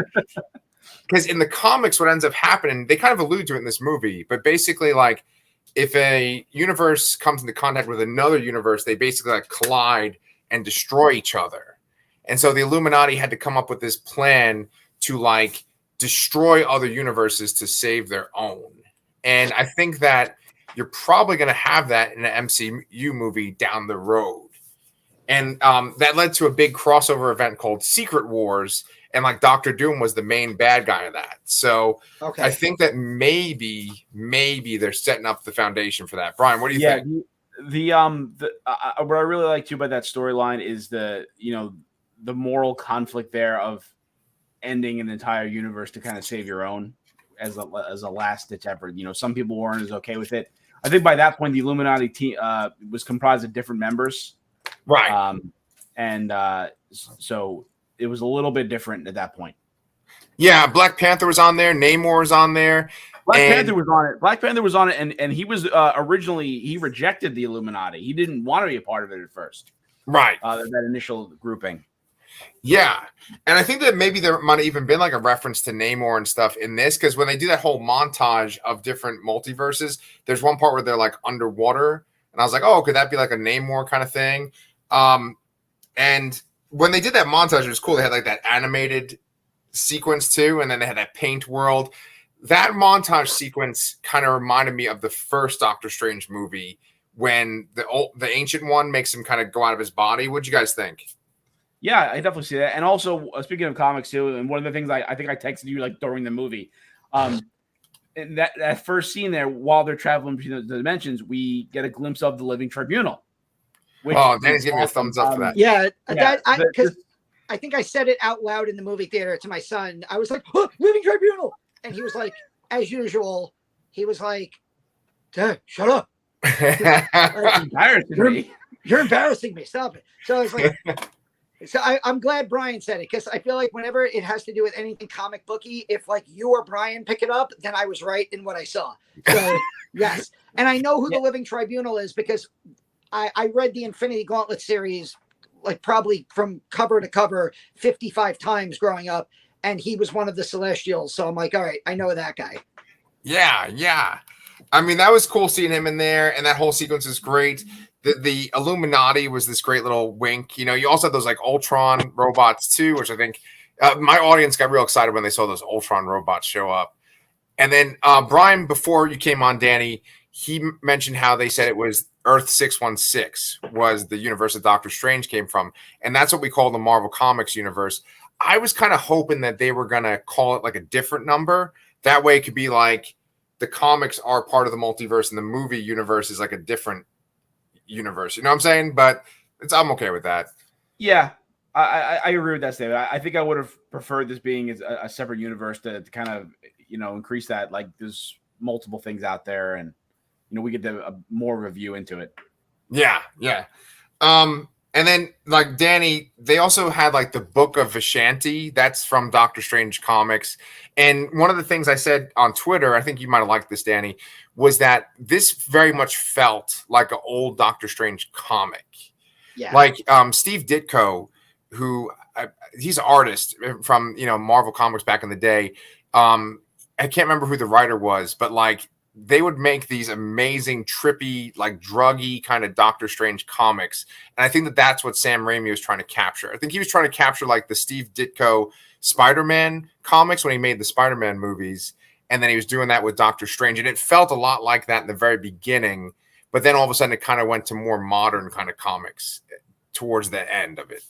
Because in the comics, what ends up happening, they kind of allude to it in this movie, but basically like if a universe comes into contact with another universe, they basically like collide and destroy each other. And so the Illuminati had to come up with this plan to like destroy other universes to save their own. And I think that you're probably going to have that in an MCU movie down the road. And that led to a big crossover event called Secret Wars. And like Dr. Doom was the main bad guy of that. So okay. I think that maybe they're setting up the foundation for that. Brian, what do you think? What I really like too about that storyline is the moral conflict there of ending an entire universe to kind of save your own as a last ditch effort. Some people weren't as okay with it. I think by that point the Illuminati team was comprised of different members, right? So it was a little bit different at that point. Yeah, Black Panther was on there. Namor was on there. Black Panther was on it, and he was originally he rejected the Illuminati. He didn't want to be a part of it at first, right? That initial grouping. Yeah, and I think that maybe there might have even been like a reference to Namor and stuff in this, because when they do that whole montage of different multiverses, there's one part where they're like underwater, and I was like, oh, could that be like a Namor kind of thing? And when they did that montage, it was cool. They had like that animated sequence too, and then they had that paint world. That montage sequence kind of reminded me of the first Doctor Strange movie when the Ancient One makes him kind of go out of his body. What'd you guys think? Yeah, I definitely see that. And also, speaking of comics too, and one of the things I think I texted you like during the movie, in that first scene there, while they're traveling between the dimensions, we get a glimpse of the Living Tribunal. Danny's giving me a thumbs up for that. Yeah, Yeah, because I think I said it out loud in the movie theater to my son. I was like, oh, Living Tribunal. And he was like, as usual, he was like, Dad, shut up. You're embarrassing me. Stop it. So I was like, I'm glad Brian said it, because I feel like whenever it has to do with anything comic booky, if like you or Brian pick it up, then I was right in what I saw. So yes. And I know who the Living Tribunal is because I read the Infinity Gauntlet series like probably from cover to cover 55 times growing up, and he was one of the Celestials. So I'm like, all right, I know that guy. Yeah. I mean, that was cool seeing him in there, and that whole sequence is great. The Illuminati was this great little wink. You know, you also had those like Ultron robots too, which I think my audience got real excited when they saw those Ultron robots show up. And then Brian, before you came on, Danny, he mentioned how they said it was Earth 616 was the universe that Doctor Strange came from. And that's what we call the Marvel Comics universe. I was kind of hoping that they were going to call it like a different number. That way it could be like the comics are part of the multiverse and the movie universe is like a different universe. You know what I'm saying? But I'm okay with that. Yeah, I agree with that statement. I think I would have preferred this being a separate universe to kind of, increase that. Like there's multiple things out there, and we get more of a view into it. Yeah. And then like Danny, they also had like the Book of Vishanti. That's from Doctor Strange comics. And one of the things I said on Twitter, I think you might have liked this, Danny, was that this very much felt like an old Doctor Strange comic. Yeah. Like Steve Ditko, who he's an artist from, Marvel Comics back in the day. I can't remember who the writer was, but like they would make these amazing, trippy, like druggy kind of Doctor Strange comics. And I think that that's what Sam Raimi was trying to capture. I think he was trying to capture like the Steve Ditko Spider-Man comics when he made the Spider-Man movies. And then he was doing that with Doctor Strange. And it felt a lot like that in the very beginning. But then all of a sudden it kind of went to more modern kind of comics towards the end of it.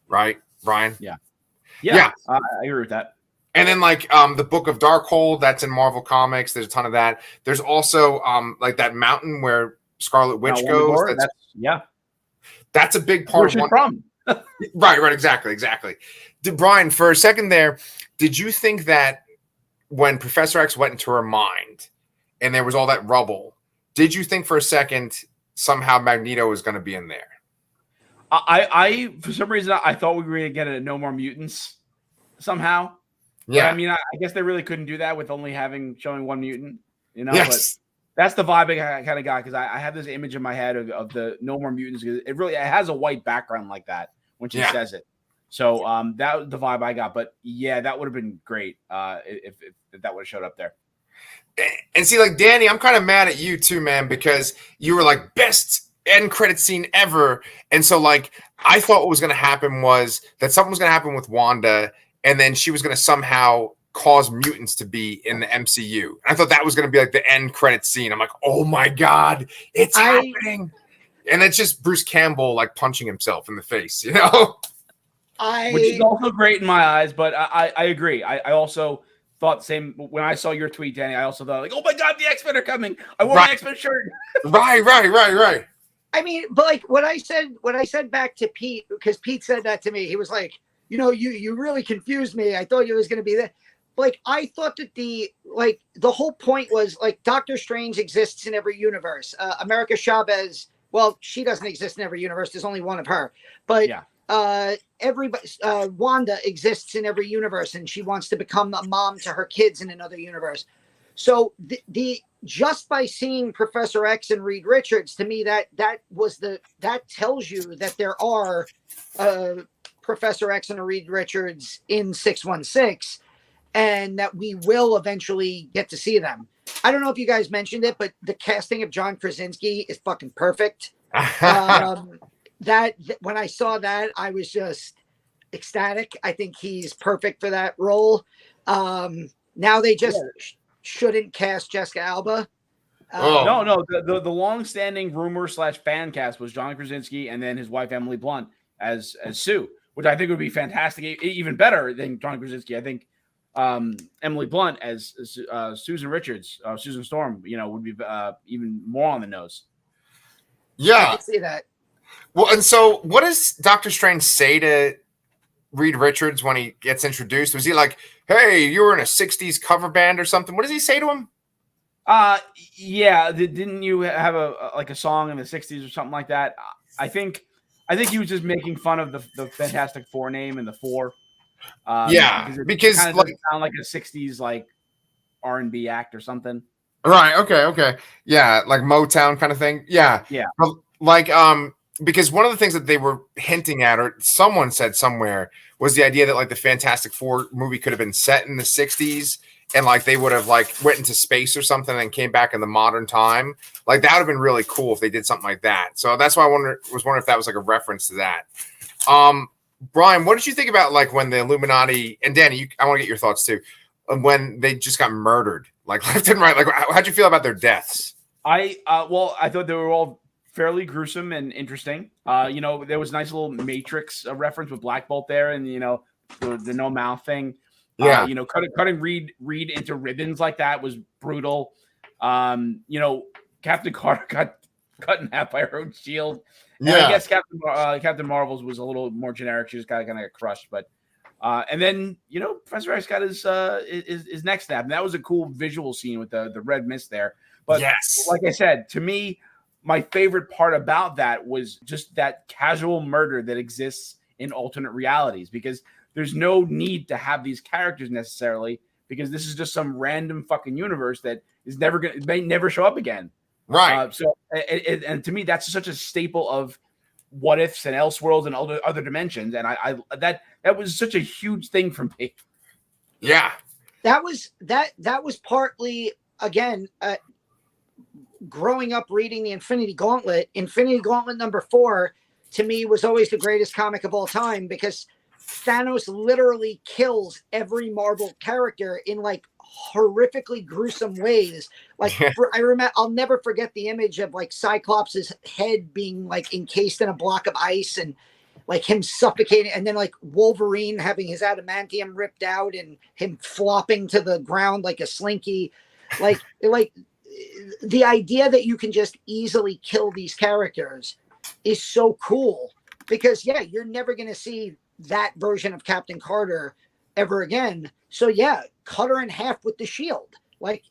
Right, Brian? Yeah. I agree with that. And then like the Book of Darkhold, that's in Marvel Comics. There's a ton of that. There's also like that mountain where Scarlet Witch goes. That's a big part of one. Right, exactly. Brian, for a second there, did you think that when Professor X went into her mind and there was all that rubble, did you think for a second somehow Magneto was going to be in there? I for some reason I thought we were going to get a No More Mutants somehow. Yeah, but, I mean, I guess they really couldn't do that with only showing one mutant, Yes. But that's the vibe I kind of got, because I have this image in my head of the No More Mutants. It has a white background like that when she says it. So that was the vibe I got. But yeah, that would have been great if that would have showed up there. And see, like Danny, I'm kind of mad at you too, man, because you were like best end credit scene ever, and so like I thought what was going to happen was that something was going to happen with Wanda. And then she was going to somehow cause mutants to be in the MCU. And I thought that was going to be like the end credit scene. I'm like, oh my God, it's happening. And it's just Bruce Campbell like punching himself in the face, Which is also great in my eyes, but I agree. I also thought the same when I saw your tweet, Danny. I also thought like, oh my God, the X-Men are coming. I want my X-Men shirt. Right. I mean, but like what I said back to Pete, because Pete said that to me, he was like, you really confused me. I thought it was going to be that. Like, I thought that the whole point was like Doctor Strange exists in every universe. America Chavez, well, she doesn't exist in every universe. There's only one of her. But everybody, Wanda exists in every universe, and she wants to become a mom to her kids in another universe. So the just by seeing Professor X and Reed Richards, to me, that tells you that there are Professor X and Reed Richards in 616, and that we will eventually get to see them. I don't know if you guys mentioned it, but the casting of John Krasinski is fucking perfect. That when I saw that, I was just ecstatic. I think he's perfect for that role. Now they just shouldn't cast Jessica Alba. No. The long-standing rumor / fan cast was John Krasinski and then his wife Emily Blunt as Sue, which I think would be fantastic, even better than John Krasinski. I think Emily Blunt as Susan Richards, Susan Storm, would be even more on the nose. I Yeah. can see that. Well, and so what does Doctor Strange say to Reed Richards when he gets introduced? Was he like, "Hey, you were in a '60s cover band or something"? What does he say to him? Yeah. Didn't you have a song in the '60s or something like that? I think he was just making fun of the Fantastic Four name and the Four. Yeah, because kind of doesn't sound like a '60s like R&B act or something. Right. Okay. Yeah, like Motown kind of thing. Yeah. Yeah. Like because one of the things that they were hinting at, or someone said somewhere, was the idea that like the Fantastic Four movie could have been set in the '60s, and like they would have like went into space or something and came back in the modern time. Like that would have been really cool if they did something like that. So that's why I was wondering if that was like a reference to that. Brian, what did you think about like when the Illuminati, and Danny, I want to get your thoughts too, when they just got murdered, like left and right? Like, how'd you feel about their deaths? I thought they were all fairly gruesome and interesting. There was a nice little Matrix reference with Black Bolt there, and the no mouth thing. Yeah. Cutting Reed into ribbons like that was brutal. Captain Carter got cut in half by her own shield. And I guess Captain Marvel's was a little more generic. She was kind of get crushed, but and then Professor X got his neck snapped, and that was a cool visual scene with the red mist there. But like I said, to me, my favorite part about that was just that casual murder that exists in alternate realities, because there's no need to have these characters necessarily, because this is just some random fucking universe that is may never show up again. Right. And to me, that's such a staple of what ifs and elseworlds and other dimensions. And I that was such a huge thing for me. Yeah. That was partly, again, growing up reading the Infinity Gauntlet. Infinity Gauntlet #4 to me was always the greatest comic of all time, because Thanos literally kills every Marvel character in like horrifically gruesome ways. Like I'll never forget the image of like Cyclops' head being like encased in a block of ice, and like him suffocating, and then like Wolverine having his adamantium ripped out and him flopping to the ground like a slinky. Like the idea that you can just easily kill these characters is so cool, because you're never going to see that version of Captain Carter ever again. So cut her in half with the shield. Like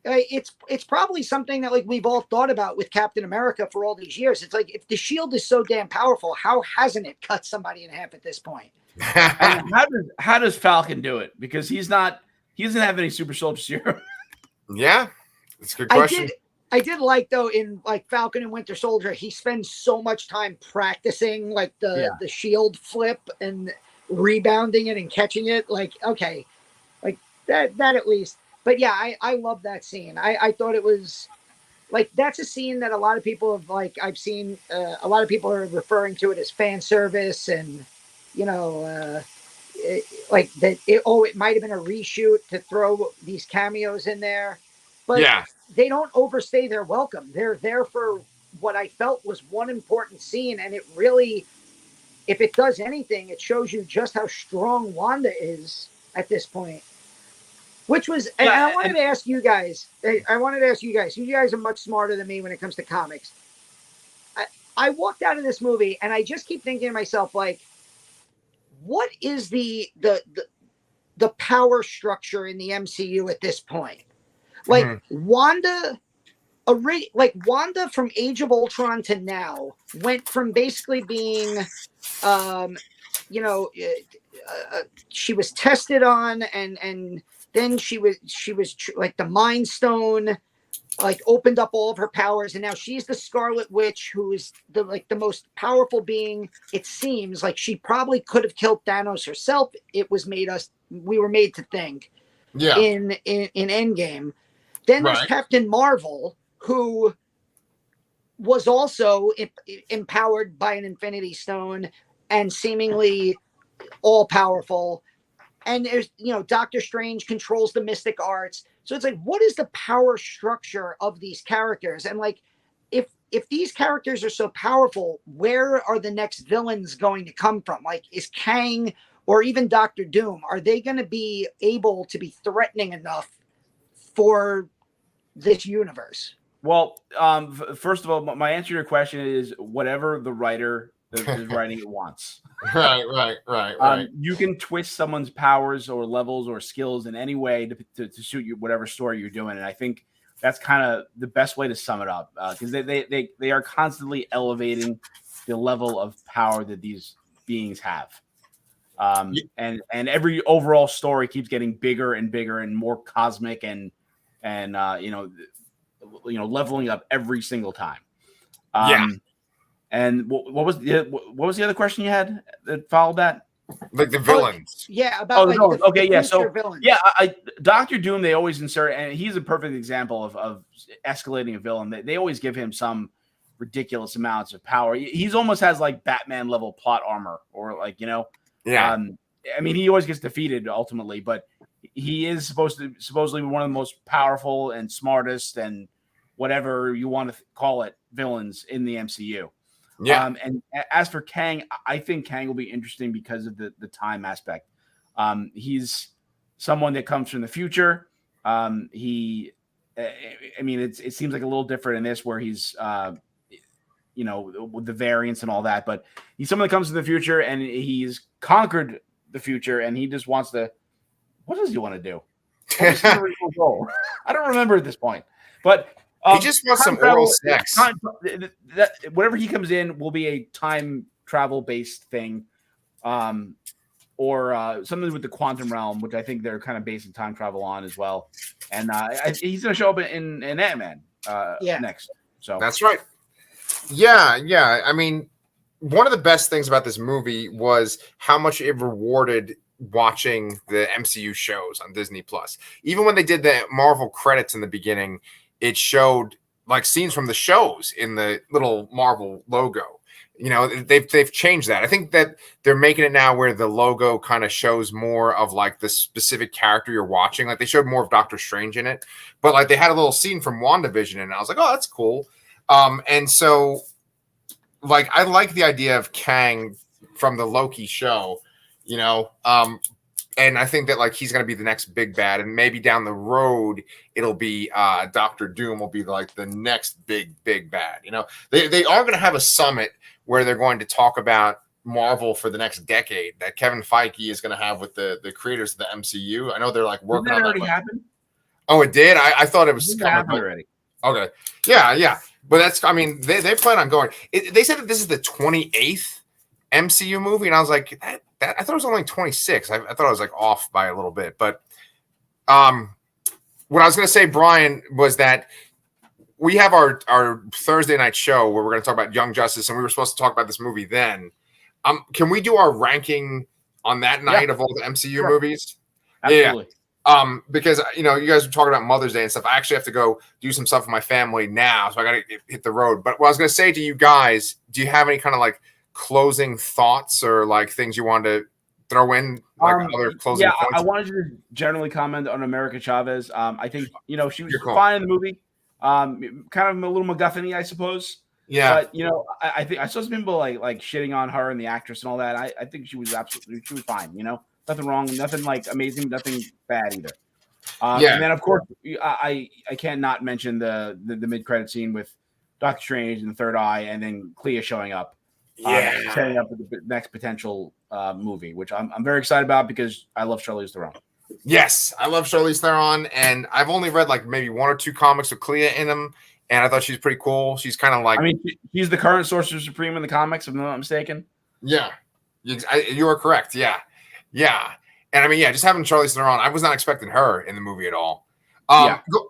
it's probably something that like we've all thought about with Captain America for all these years. It's like, if the shield is so damn powerful, how hasn't it cut somebody in half at this point? And how does Falcon do it? Because he doesn't have any super soldier serum. Yeah, that's a good question. I did like, though, in like Falcon and Winter Soldier, he spends so much time practicing like the shield flip and rebounding it and catching it. Like, okay, like that at least. But I love that scene. I thought it was like, that's a scene that a lot of people have, like, I've seen a lot of people are referring to it as fan service, and like that it might have been a reshoot to throw these cameos in there. But they don't overstay their welcome. They're there for what I felt was one important scene, and it really, if it does anything, it shows you just how strong Wanda is at this point. Which was, and I wanted to ask you guys. You guys are much smarter than me when it comes to comics. I walked out of this movie, and I just keep thinking to myself, like, what is the power structure in the MCU at this point? Like, Wanda from Age of Ultron to now went from basically being, she was tested on, and then she was like the Mind Stone, like opened up all of her powers, and now she's the Scarlet Witch, who is the most powerful being. It seems like she probably could have killed Thanos herself. We were made to think. Yeah. In Endgame. Then there's Captain Marvel, who was also empowered by an Infinity Stone and seemingly all powerful. And there's, Doctor Strange controls the mystic arts. So it's like, what is the power structure of these characters? And like, if these characters are so powerful, where are the next villains going to come from? Like, is Kang or even Doctor Doom, are they going to be able to be threatening enough for this universe? Well, first of all, my answer to your question is whatever the writer that is writing it wants. Right. You can twist someone's powers or levels or skills in any way to suit you, whatever story you're doing. And I think that's kind of the best way to sum it up, because they are constantly elevating the level of power that these beings have. And every overall story keeps getting bigger and bigger and more cosmic and leveling up every single time. And what was the other question you had that followed that? Like the villains. About the villains. Okay, yeah. So villains. Dr. Doom, they always insert, and he's a perfect example of escalating a villain. They always give him some ridiculous amounts of power. He's almost has like Batman level plot armor, or like, I mean, he always gets defeated ultimately, but he is supposedly one of the most powerful and smartest and whatever you want to call it villains in the MCU. And as for Kang, I think Kang will be interesting because of the time aspect. He's someone that comes from the future. It seems like a little different in this where he's with the variants and all that, but he's someone that comes from the future and he's conquered the future and he just wants to. What does he want to do? I don't remember at this point, but he just wants some oral sex. Whatever he comes in will be a time travel based thing, or something with the quantum realm, which I think they're kind of basing time travel on as well. And he's going to show up in Ant-Man next. So that's right. Yeah. I mean, one of the best things about this movie was how much it rewarded watching the MCU shows on Disney Plus. Even when they did the Marvel credits in the beginning, it showed like scenes from the shows in the little Marvel logo. They've changed that. I think that they're making it now where the logo kind of shows more of like the specific character you're watching. Like they showed more of Doctor Strange in it, but like they had a little scene from WandaVision and I was like, oh, that's cool. And so like, I like the idea of Kang from the Loki show, and I think that like he's going to be the next big bad, and maybe down the road it'll be Doctor Doom will be like the next big bad. They are going to have a summit where they're going to talk about Marvel for the next decade that Kevin Feige is going to have with the creators of the MCU. I know they're like working on that. Didn't that already happen? Oh, it did. I thought it was coming already. Okay, yeah. But that's, I mean, they plan on going. They said that this is the 28th MCU movie, and I was like, I thought it was only 26. I thought I was like off by a little bit. But what I was going to say, Brian, was that we have our Thursday night show where we're going to talk about Young Justice, and we were supposed to talk about this movie then. Can we do our ranking on that night of all the MCU movies? Absolutely. Yeah. Because you guys were talking about Mother's Day and stuff. I actually have to go do some stuff with my family now, so I got to hit the road. But what I was going to say to you guys, do you have any kind of like closing thoughts or like things you wanted to throw in, like other closing points? I wanted you to generally comment on America Chavez. I think she was fine in the movie. Kind of a little MacGuffin-y, I suppose. Yeah. But I think I saw some people like shitting on her and the actress and all that. I think she was fine. Nothing wrong, nothing like amazing, nothing bad either. And then of course I can't not mention the mid-credit scene with Doctor Strange and the Third Eye, and then Clea showing up, setting up the next potential movie, which I'm very excited about because I love Charlize Theron. Yes, I love Charlize Theron, and I've only read like maybe one or two comics with Clea in them, and I thought she's pretty cool. She's kind of like, she's the current Sorcerer Supreme in the comics, if I'm not mistaken. Yeah, you are correct. Yeah. And just having Charlize Theron, I was not expecting her in the movie at all.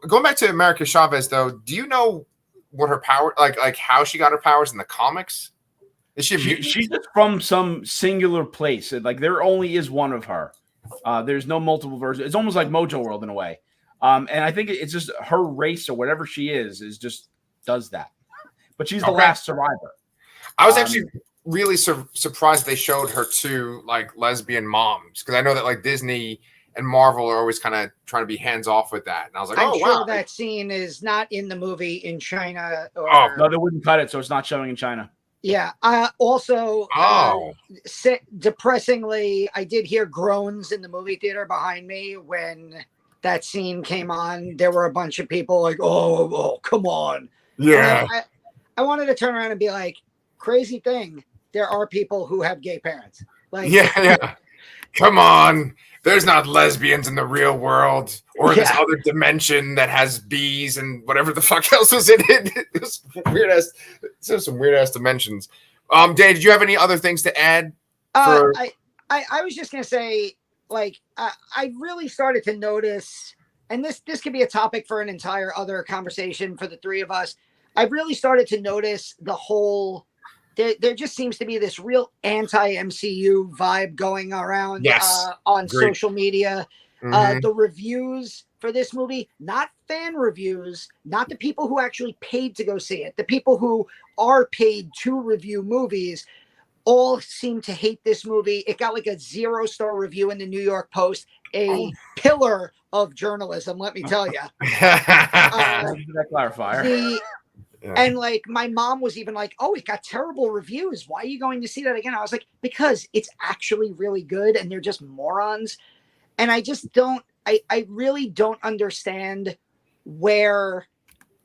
Going back to America Chavez, though, do you know what her power, like how she got her powers in the comics? Is she a mutant? She's just from some singular place. Like there only is one of her. There's no multiple versions. It's almost like Mojo World in a way. And I think it's just her race or whatever she is just does that. But she's the last survivor. I was actually really surprised they showed her two like lesbian moms, because I know that like Disney and Marvel are always kind of trying to be hands off with that, and I was like, I'm sure that scene is not in the movie in China. No, they wouldn't cut it, so it's not showing in China. Yeah. Also, Oh, depressingly, I did hear groans in the movie theater behind me when that scene came on. There were a bunch of people like, "Oh, come on!" yeah. And I wanted to turn around and be like, "Crazy thing, there are people who have gay parents." Like, Yeah. Come on. There's not lesbians in the real world or this Yeah. other dimension that has bees and whatever the fuck else was in it. It's weird ass. There's some weird ass dimensions. Dave, did you have any other things to add? For I was just gonna say, like, I really started to notice, and this could be a topic for an entire other conversation for the three of us. I really started to notice the whole. There just seems to be this real anti-MCU vibe going around Yes, on agreed. social media. Mhm. The reviews for this movie, not fan reviews, not the people who actually paid to go see it, the people who are paid to review movies, all seem to hate this movie. It got like a 0-star review in the New York Post, a pillar of journalism, let me tell you. That clarifier. And like my mom was even like, "Oh, it got terrible reviews. Why are you going to see that again?" I was like, "Because it's actually really good and they're just morons." And I just don't I really don't understand where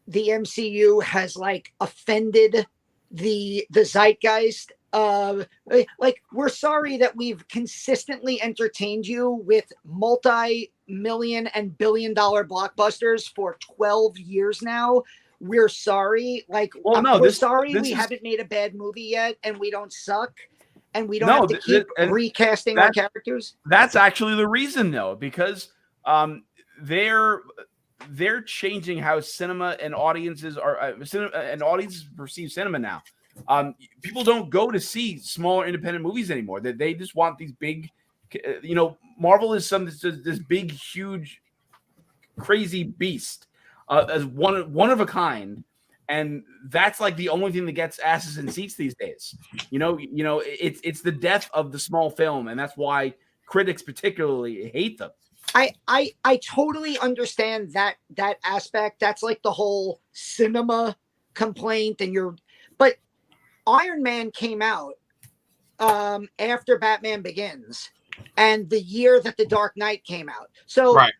the MCU has like offended the zeitgeist. Like, we're sorry that we've consistently entertained you with multi-million and billion-dollar blockbusters for 12 years now. We're sorry. Like, Well, no, we're sorry this we is- haven't made a bad movie yet, and we don't suck, and we don't No, have to keep and recasting our characters. That's actually the reason, though, because they're changing how cinema and audiences are and audiences perceive cinema now. People don't go to see smaller independent movies anymore. They just want these big, Marvel is this big, huge, crazy beast, as one of a kind, and that's like the only thing that gets asses in seats these days. It's the death of the small film, and that's why critics particularly hate them. I totally understand that aspect. That's like the whole cinema complaint, but Iron Man came out after Batman Begins and the year that The Dark Knight came out. So right.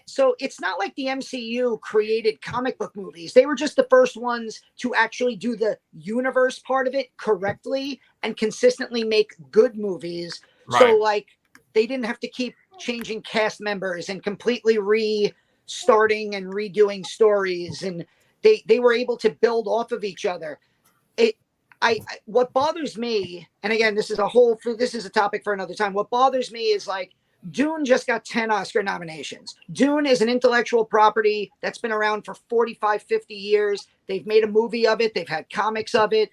So it's not like the MCU created comic book movies. They were just the first ones to actually do the universe part of it correctly and consistently make good movies. Right. So like they didn't have to keep changing cast members and completely restarting and redoing stories, and they were able to build off of each other. What bothers me, and again, this is a topic for another time. What bothers me is like Dune just got 10 Oscar nominations. Dune is an intellectual property that's been around for 45, 50 years. They've made a movie of it. They've had comics of it.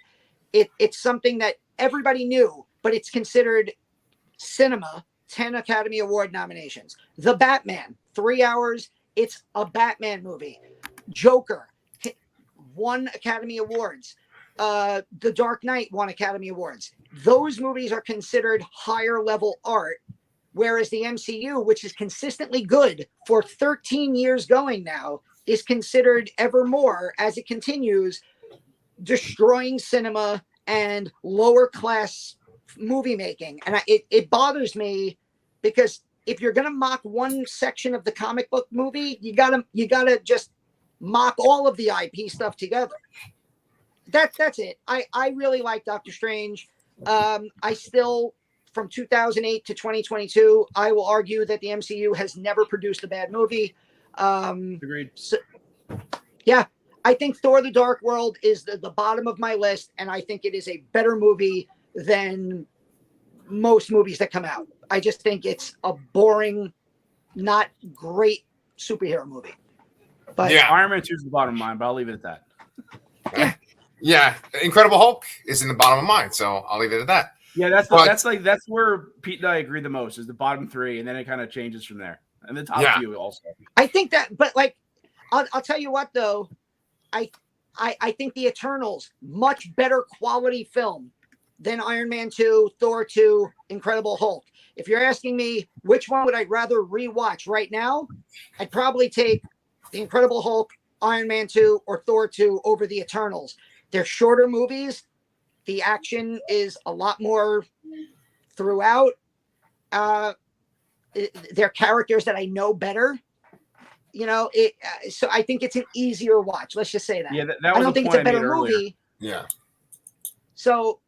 It's something that everybody knew, but it's considered cinema. 10 Academy Award nominations. The Batman, 3 hours. It's a Batman movie. Joker, 1 Academy Awards. The Dark Knight won Academy Awards. Those movies are considered higher level art, whereas the MCU, which is consistently good for 13 years going now, is considered ever more, as it continues, destroying cinema and lower class movie making. And it bothers me, because if you're going to mock one section of the comic book movie, you gotta just mock all of the IP stuff together. That's it. I really like Doctor Strange. I still, from 2008 to 2022, I will argue that the MCU has never produced a bad movie. Agreed. So, yeah, I think Thor: The Dark World is the bottom of my list, and I think it is a better movie than most movies that come out. I just think it's a boring, not great superhero movie. But yeah, Iron Man 2 is the bottom of mine, but I'll leave it at that. Yeah, Incredible Hulk is in the bottom of mine, so I'll leave it at that. Yeah, that's where Pete and I agree the most, is the bottom 3, and then it kind of changes from there. And the top few also. I think that, but like, I'll tell you what though, I think the Eternals, much better quality film than Iron Man 2, Thor 2, Incredible Hulk. If you're asking me which one would I rather rewatch right now, I'd probably take the Incredible Hulk, Iron Man 2, or Thor 2 over the Eternals. They're shorter movies. The action is a lot more throughout. They're characters that I know better. You know, so I think it's an easier watch. Let's just say that. Yeah, I don't think it's a better movie. Yeah. So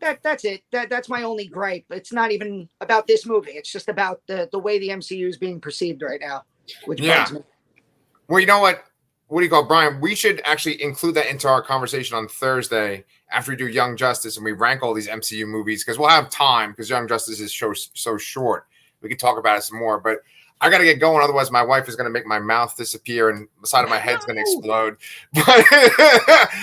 that's it. That's my only gripe. It's not even about this movie. It's just about the way the MCU is being perceived right now, which bugs me. Well, you know what? What do you call Brian? We should actually include that into our conversation on Thursday after we do Young Justice and we rank all these MCU movies because we'll have time because Young Justice is so short. We can talk about it some more, but I got to get going. Otherwise, my wife is going to make my mouth disappear and the side of my head's going to explode.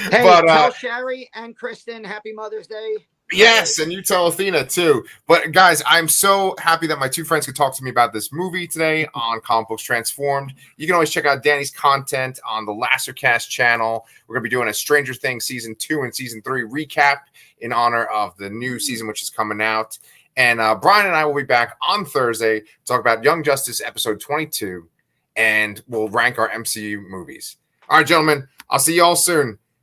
Hey, tell Sherry and Kristen happy Mother's Day. Yes, and you tell Athena too. But guys, I'm so happy that my two friends could talk to me about this movie today on Comic Books Transformed. You can always check out Danny's content on the Lasercast channel. We're going to be doing a Stranger Things Season 2 and Season 3 recap in honor of the new season, which is coming out. And Brian and I will be back on Thursday to talk about Young Justice Episode 22, and we'll rank our MCU movies. All right, gentlemen, I'll see you all soon.